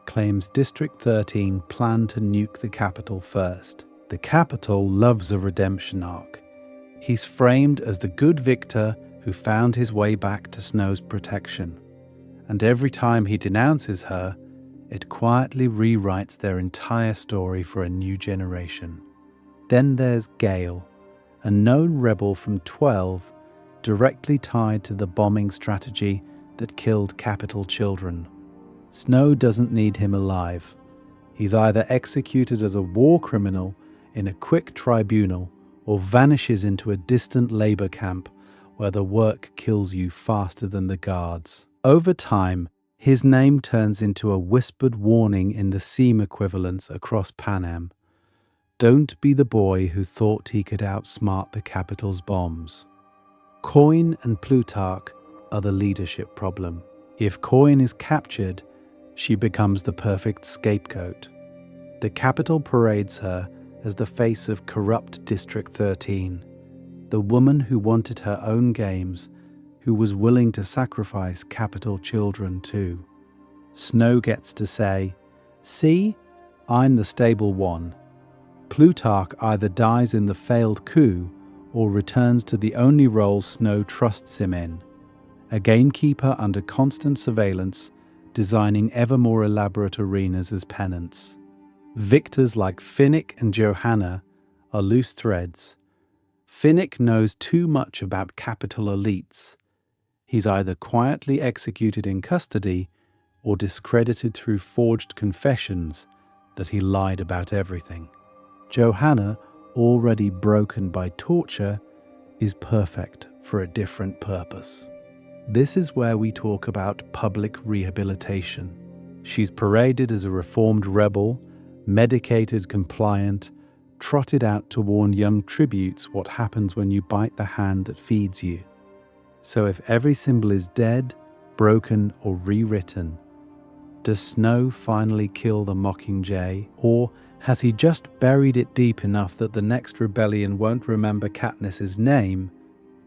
claims District 13 planned to nuke the Capitol first. The Capitol loves a redemption arc. He's framed as the good victor who found his way back to Snow's protection. And every time he denounces her, it quietly rewrites their entire story for a new generation. Then there's Gale, a known rebel from 12, directly tied to the bombing strategy that killed Capitol children. Snow doesn't need him alive. He's either executed as a war criminal in a quick tribunal or vanishes into a distant labor camp where the work kills you faster than the guards. Over time, his name turns into a whispered warning in the seam equivalents across Panem. Don't be the boy who thought he could outsmart the Capitol's bombs. Coin and Plutarch are the leadership problem. If Coin is captured, she becomes the perfect scapegoat. The Capitol parades her as the face of corrupt District 13, the woman who wanted her own games, who was willing to sacrifice Capitol children too. Snow gets to say, "See, I'm the stable one." Plutarch either dies in the failed coup or returns to the only role Snow trusts him in, a gamekeeper under constant surveillance, designing ever more elaborate arenas as penance. Victors like Finnick and Johanna are loose threads. Finnick knows too much about Capitol elites. He's either quietly executed in custody or discredited through forged confessions that he lied about everything. Johanna, already broken by torture, is perfect for a different purpose. This is where we talk about public rehabilitation. She's paraded as a reformed rebel, medicated compliant, trotted out to warn young tributes what happens when you bite the hand that feeds you. So if every symbol is dead, broken, or rewritten, does Snow finally kill the Mockingjay, or has he just buried it deep enough that the next rebellion won't remember Katniss's name,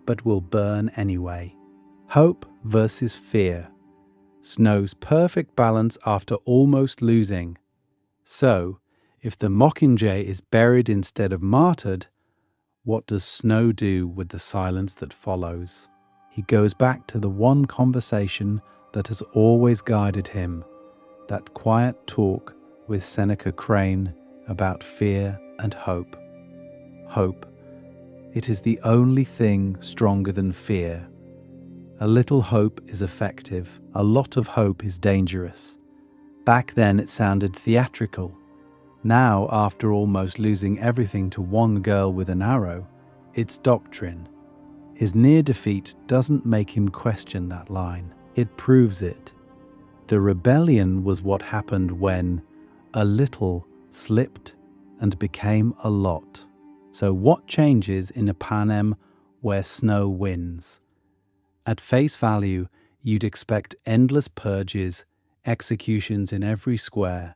but will burn anyway? Hope versus fear. Snow's perfect balance after almost losing. So, if the Mockingjay is buried instead of martyred, what does Snow do with the silence that follows? He goes back to the one conversation that has always guided him, that quiet talk with Seneca Crane about fear and hope. Hope. It is the only thing stronger than fear. A little hope is effective. A lot of hope is dangerous. Back then it sounded theatrical. Now, after almost losing everything to one girl with an arrow, it's doctrine. His near defeat doesn't make him question that line. It proves it. The rebellion was what happened when a little slipped and became a lot. So what changes in a Panem where Snow wins? At face value, you'd expect endless purges, executions in every square,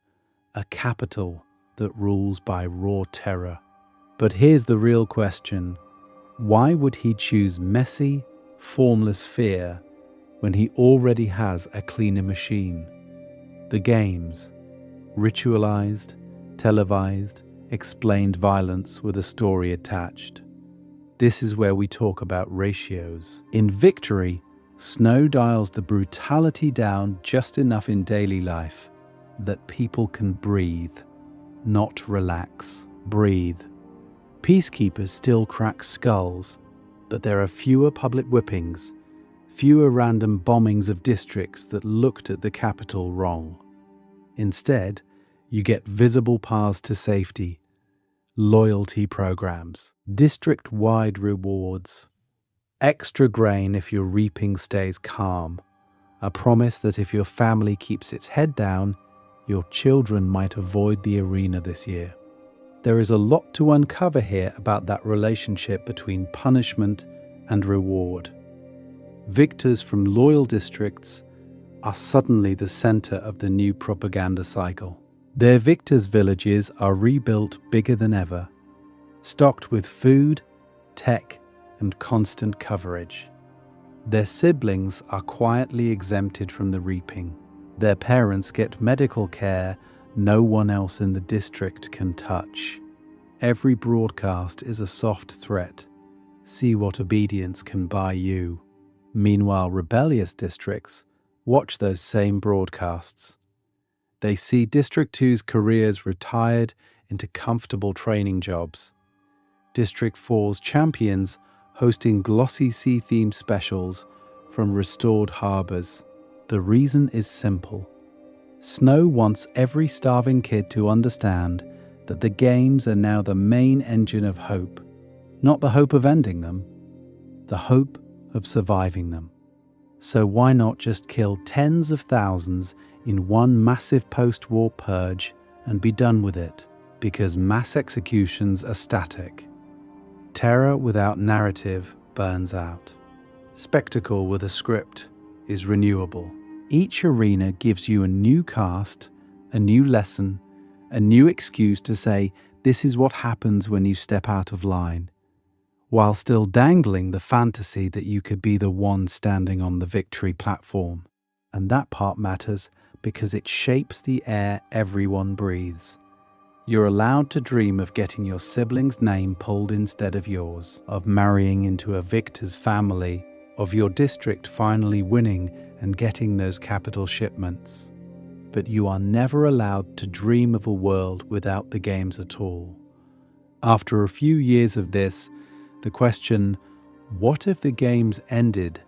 a capital that rules by raw terror. But here's the real question. Why would he choose messy, formless fear when he already has a cleaner machine? The games, ritualized, televised, explained violence with a story attached. This is where we talk about ratios. In Victory, Snow dials the brutality down just enough in daily life that people can breathe, not relax. Breathe. Peacekeepers still crack skulls, but there are fewer public whippings, fewer random bombings of districts that looked at the capital wrong. Instead, you get visible paths to safety, loyalty programs, district-wide rewards, extra grain if your reaping stays calm, a promise that if your family keeps its head down, your children might avoid the arena this year. There is a lot to uncover here about that relationship between punishment and reward. Victors from loyal districts are suddenly the center of the new propaganda cycle. Their victors' villages are rebuilt bigger than ever, stocked with food, tech, and constant coverage. Their siblings are quietly exempted from the reaping. Their parents get medical care no one else in the district can touch. Every broadcast is a soft threat. See what obedience can buy you. Meanwhile, rebellious districts watch those same broadcasts. They see District 2's careers retired into comfortable training jobs. District 4's champions hosting glossy sea-themed specials from restored harbours. The reason is simple. Snow wants every starving kid to understand that the games are now the main engine of hope, not the hope of ending them, the hope of surviving them. So why not just kill tens of thousands in one massive post-war purge and be done with it? Because mass executions are static. Terror without narrative burns out. Spectacle with a script is renewable. Each arena gives you a new cast, a new lesson, a new excuse to say, this is what happens when you step out of line, while still dangling the fantasy that you could be the one standing on the victory platform. And that part matters because it shapes the air everyone breathes. You're allowed to dream of getting your sibling's name pulled instead of yours, of marrying into a victor's family, of your district finally winning and getting those capital shipments. But you are never allowed to dream of a world without the games at all. After a few years of this, the question, what if the games ended,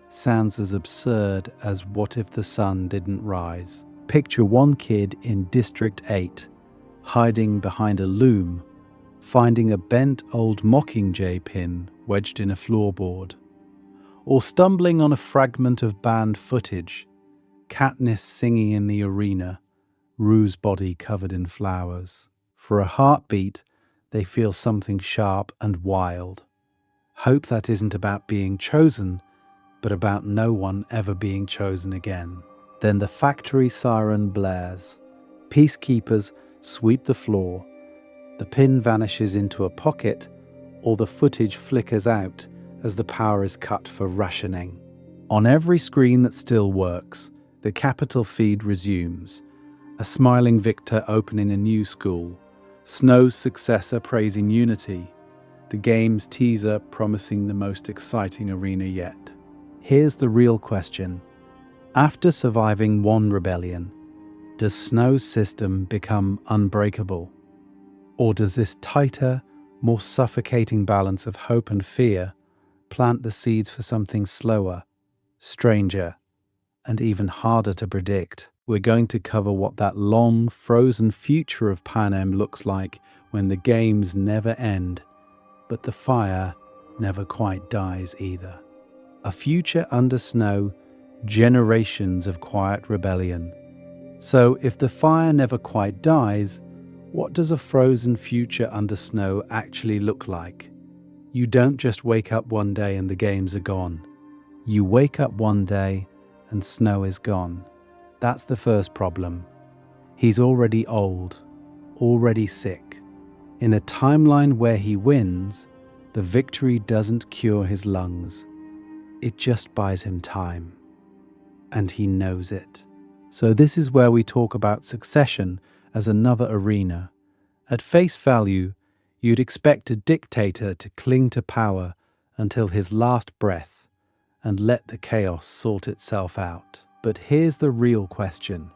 sounds as absurd as what if the sun didn't rise. Picture one kid in District 8, hiding behind a loom, finding a bent old Mockingjay pin wedged in a floorboard, or stumbling on a fragment of banned footage, Katniss singing in the arena, Rue's body covered in flowers. For a heartbeat, they feel something sharp and wild. Hope that isn't about being chosen, but about no one ever being chosen again. Then the factory siren blares. Peacekeepers sweep the floor. The pin vanishes into a pocket, or the footage flickers out as the power is cut for rationing. On every screen that still works, the capital feed resumes. A smiling victor opening a new school, Snow's successor praising unity, the game's teaser promising the most exciting arena yet. Here's the real question. After surviving one rebellion, does Snow's system become unbreakable? Or does this tighter, more suffocating balance of hope and fear plant the seeds for something slower, stranger, and even harder to predict. We're going to cover what that long, frozen future of Panem looks like when the games never end, but the fire never quite dies either. A future under snow, generations of quiet rebellion. So if the fire never quite dies, what does a frozen future under snow actually look like? You don't just wake up one day and the games are gone. You wake up one day and snow is gone. That's the first problem. He's already old, already sick. In a timeline where he wins, the victory doesn't cure his lungs. It just buys him time. And he knows it. So this is where we talk about succession as another arena. At face value, you'd expect a dictator to cling to power until his last breath and let the chaos sort itself out. But here's the real question.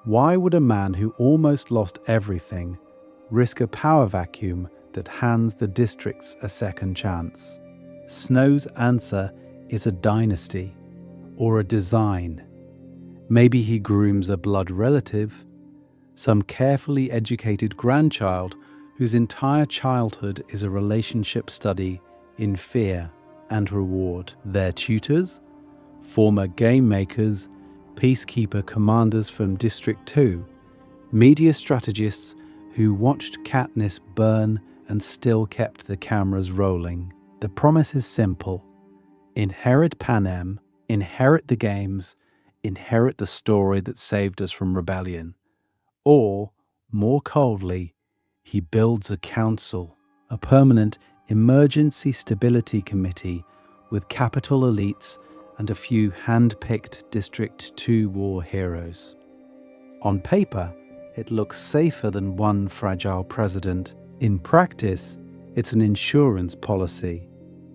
Why would a man who almost lost everything risk a power vacuum that hands the districts a second chance? Snow's answer is a dynasty or a design. Maybe he grooms a blood relative, some carefully educated grandchild whose entire childhood is a relationship study in fear and reward. Their tutors, former game makers, peacekeeper commanders from District 2, media strategists who watched Katniss burn and still kept the cameras rolling. The promise is simple. Inherit Panem, inherit the games, inherit the story that saved us from rebellion. Or, more coldly, he builds a council, a permanent emergency stability committee with capital elites and a few hand-picked District 2 war heroes. On paper, it looks safer than one fragile president. In practice, it's an insurance policy.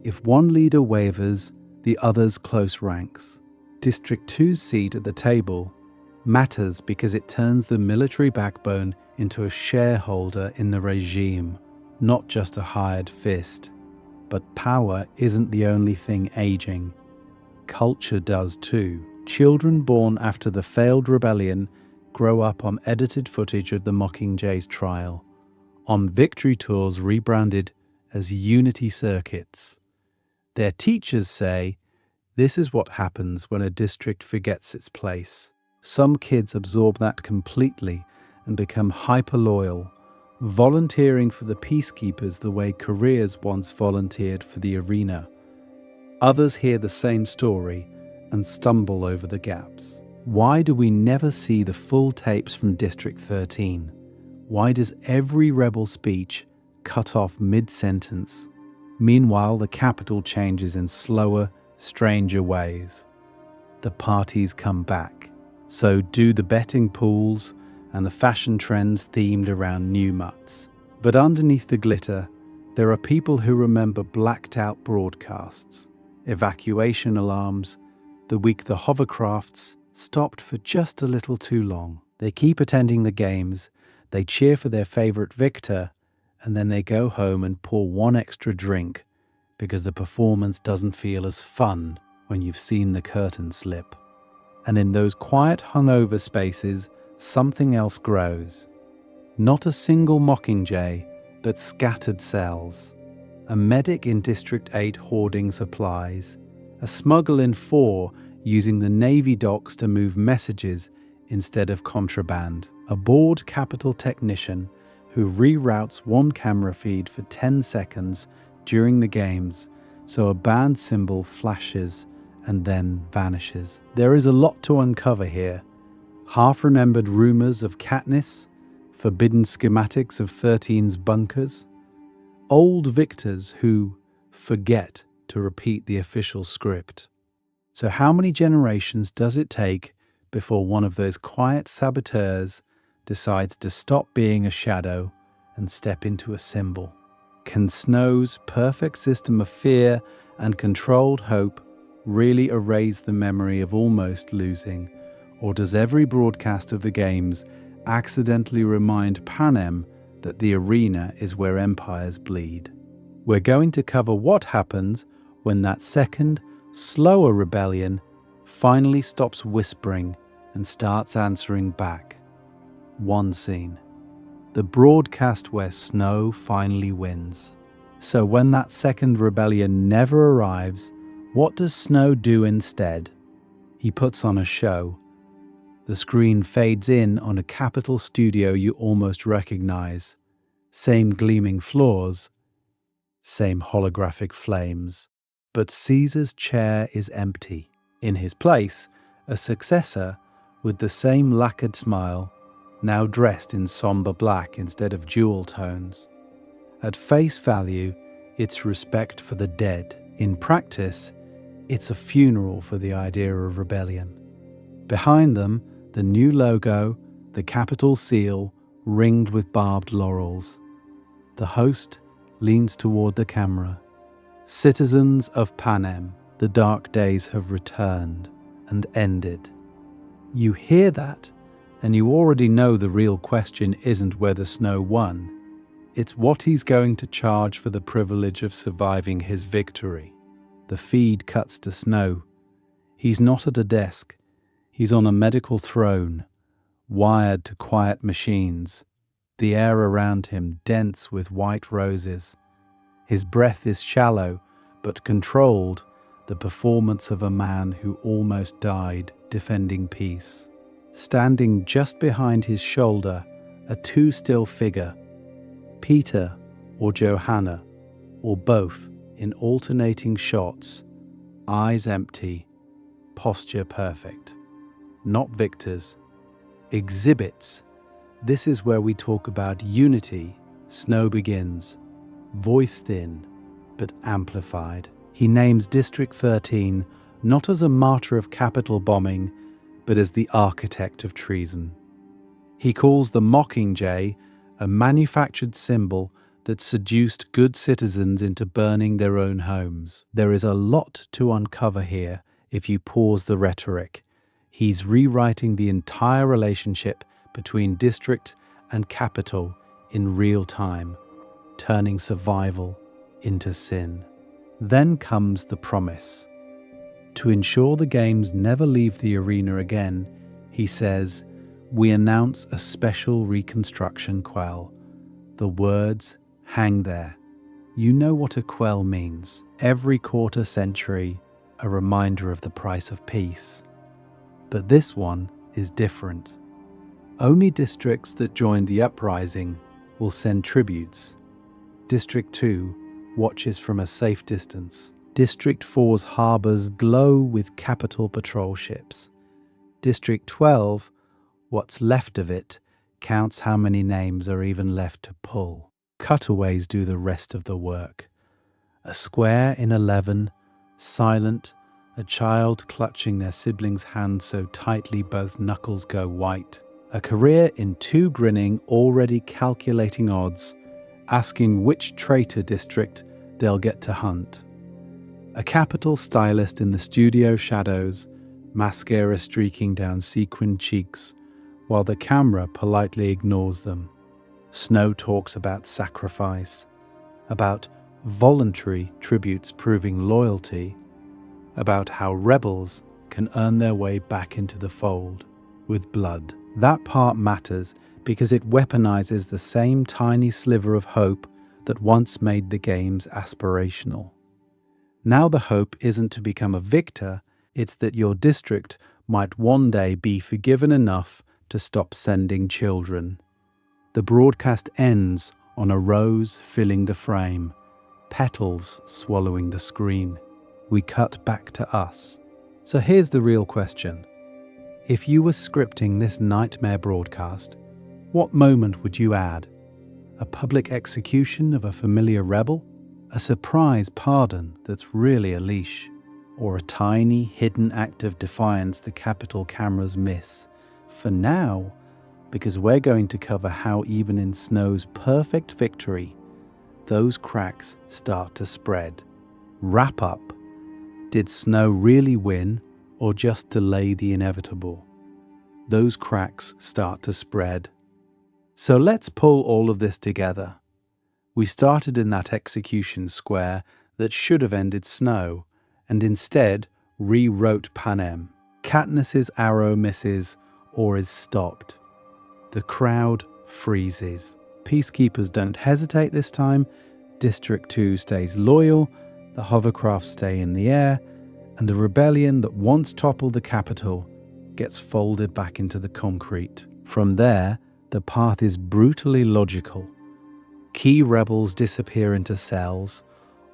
If one leader wavers, the others close ranks. District 2's seat at the table matters because it turns the military backbone into a shareholder in the regime, not just a hired fist. But power isn't the only thing aging. Culture does too. Children born after the failed rebellion grow up on edited footage of the Mockingjays' trial, on victory tours rebranded as unity circuits. Their teachers say, this is what happens when a district forgets its place. Some kids absorb that completely and become hyper-loyal, volunteering for the peacekeepers the way careers once volunteered for the arena. Others hear the same story and stumble over the gaps. Why do we never see the full tapes from District 13? Why does every rebel speech cut off mid-sentence? Meanwhile, the capital changes in slower, stranger ways. The parties come back. So do the betting pools and the fashion trends themed around new mutts. But underneath the glitter, there are people who remember blacked-out broadcasts, evacuation alarms, the week the hovercrafts stopped for just a little too long. They keep attending the games, they cheer for their favorite victor, and then they go home and pour one extra drink because the performance doesn't feel as fun when you've seen the curtain slip. And in those quiet hungover spaces, something else grows. Not a single Mockingjay, but scattered cells. A medic in District 8 hoarding supplies. A smuggler in 4 using the Navy docks to move messages instead of contraband. A bored Capitol technician who reroutes one camera feed for 10 seconds during the games so a band symbol flashes and then vanishes. There is a lot to uncover here. Half-remembered rumors of Katniss, forbidden schematics of 13's bunkers, old victors who forget to repeat the official script. So how many generations does it take before one of those quiet saboteurs decides to stop being a shadow and step into a symbol? Can Snow's perfect system of fear and controlled hope really erase the memory of almost losing? Or does every broadcast of the games accidentally remind Panem that the arena is where empires bleed? We're going to cover what happens when that second, slower rebellion finally stops whispering and starts answering back. One scene. The broadcast where Snow finally wins. So when that second rebellion never arrives, what does Snow do instead? He puts on a show. The screen fades in on a Capitol studio you almost recognize. Same gleaming floors, same holographic flames. But Caesar's chair is empty. In his place, a successor with the same lacquered smile, now dressed in somber black instead of jewel tones. At face value, it's respect for the dead. In practice, it's a funeral for the idea of rebellion. Behind them, the new logo, the Capitol seal, ringed with barbed laurels. The host leans toward the camera. Citizens of Panem, the dark days have returned and ended. You hear that, and you already know the real question isn't whether Snow won. It's what he's going to charge for the privilege of surviving his victory. The feed cuts to Snow. He's not at a desk. He's on a medical throne, wired to quiet machines. The air around him dense with white roses. His breath is shallow, but controlled, the performance of a man who almost died defending peace. Standing just behind his shoulder, a two-still figure, Peter or Johanna, or both in alternating shots, eyes empty, posture perfect. Not victors, exhibits. This is where we talk about unity. Snow begins, voice thin, but amplified. He names District 13 not as a martyr of Capitol bombing, but as the architect of treason. He calls the Mockingjay a manufactured symbol that seduced good citizens into burning their own homes. There is a lot to uncover here if you pause the rhetoric. He's rewriting the entire relationship between district and Capitol in real time, turning survival into sin. Then comes the promise. To ensure the games never leave the arena again, he says, we announce a special reconstruction quell. The words hang there. You know what a quell means. Every quarter century, a reminder of the price of peace. But this one is different. Only districts that joined the uprising will send tributes. District 2 watches from a safe distance. District 4's harbours glow with Capitol patrol ships. District 12, what's left of it, counts how many names are even left to pull. Cutaways do the rest of the work. A square in 11, silent, a child clutching their sibling's hand so tightly both knuckles go white. A career in 2 grinning, already calculating odds, asking which traitor district they'll get to hunt. A Capitol stylist in the studio shadows, mascara streaking down sequined cheeks, while the camera politely ignores them. Snow talks about sacrifice, about voluntary tributes proving loyalty, about how rebels can earn their way back into the fold with blood. That part matters because it weaponizes the same tiny sliver of hope that once made the games aspirational. Now the hope isn't to become a victor, it's that your district might one day be forgiven enough to stop sending children. The broadcast ends on a rose filling the frame, petals swallowing the screen. We cut back to us. So here's the real question. If you were scripting this nightmare broadcast, what moment would you add? A public execution of a familiar rebel? A surprise pardon that's really a leash? Or a tiny, hidden act of defiance the Capitol cameras miss? For now, because we're going to cover how even in Snow's perfect victory, those cracks start to spread. Wrap up. Did Snow really win, or just delay the inevitable? Those cracks start to spread. So let's pull all of this together. We started in that execution square that should have ended Snow, and instead rewrote Panem. Katniss's arrow misses or is stopped. The crowd freezes. Peacekeepers don't hesitate this time. District 2 stays loyal, the hovercrafts stay in the air, and the rebellion that once toppled the capital gets folded back into the concrete. From there, the path is brutally logical. Key rebels disappear into cells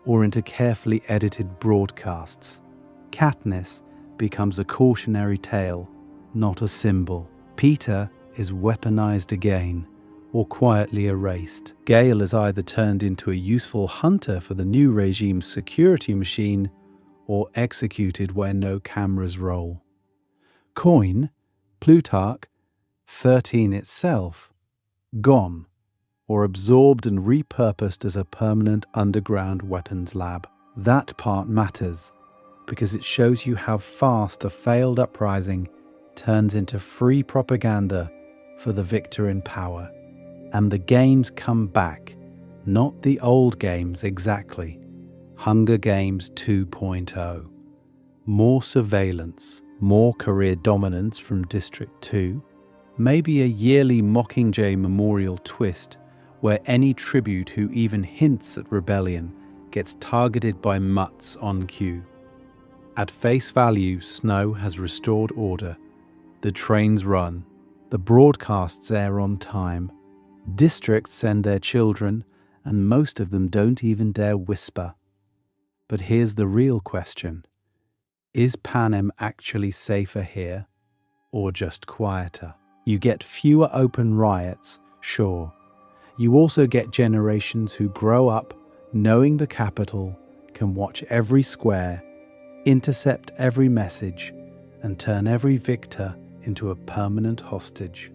or into carefully edited broadcasts. Katniss becomes a cautionary tale, not a symbol. Peter is weaponized again or quietly erased. Gale is either turned into a useful hunter for the new regime's security machine or executed where no cameras roll. Coin, Plutarch, 13 itself, gone or absorbed and repurposed as a permanent underground weapons lab. That part matters because it shows you how fast a failed uprising turns into free propaganda for the victor in power. And the games come back, not the old games exactly. Hunger Games 2.0. More surveillance, more career dominance from District 2, maybe a yearly Mockingjay memorial twist where any tribute who even hints at rebellion gets targeted by mutts on cue. At face value, Snow has restored order. The trains run. The broadcasts air on time. Districts send their children, and most of them don't even dare whisper. But here's the real question. Is Panem actually safer here, or just quieter? You get fewer open riots, sure. You also get generations who grow up knowing the capital, can watch every square, intercept every message, and turn every victor into a permanent hostage.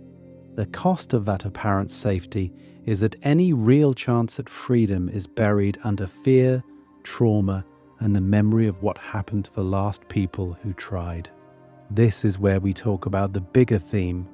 The cost of that apparent safety is that any real chance at freedom is buried under fear, trauma, and the memory of what happened to the last people who tried. This is where we talk about the bigger theme.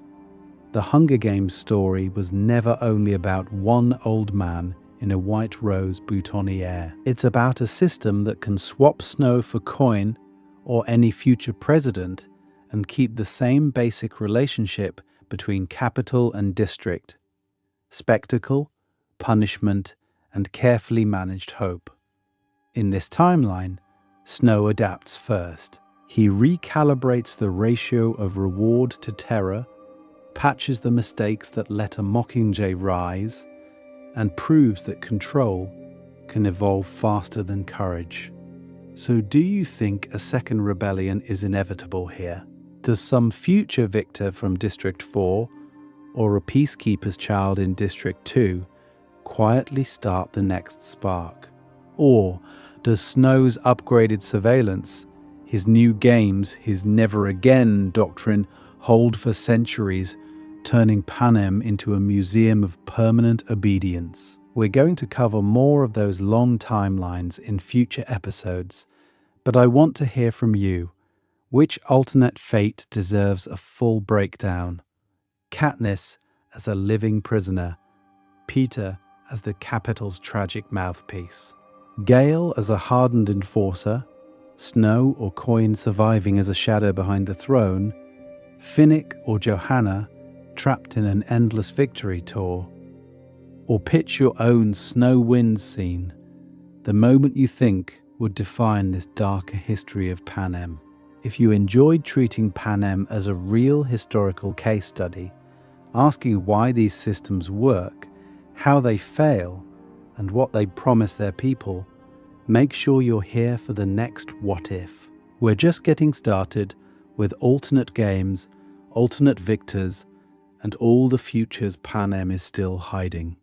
The Hunger Games story was never only about one old man in a white rose boutonniere. It's about a system that can swap Snow for Coin or any future president and keep the same basic relationship between capital and district: spectacle, punishment, and carefully managed hope. In this timeline, Snow adapts first. He recalibrates the ratio of reward to terror, patches the mistakes that let a Mockingjay rise, and proves that control can evolve faster than courage. So do you think a second rebellion is inevitable here? Does some future victor from District 4 or a peacekeeper's child in District 2 quietly start the next spark? Or does Snow's upgraded surveillance, his new games, his never again doctrine hold for centuries, turning Panem into a museum of permanent obedience? We're going to cover more of those long timelines in future episodes, but I want to hear from you. Which alternate fate deserves a full breakdown? Katniss as a living prisoner, Peter as the capital's tragic mouthpiece, Gale as a hardened enforcer, Snow or Coin surviving as a shadow behind the throne, Finnick or Johanna trapped in an endless victory tour. Or pitch your own Snow wins scene, the moment you think would define this darker history of Panem. If you enjoyed treating Panem as a real historical case study, asking why these systems work, how they fail, and what they promise their people, make sure you're here for the next What If. We're just getting started with alternate games, alternate victors, and all the futures Panem is still hiding.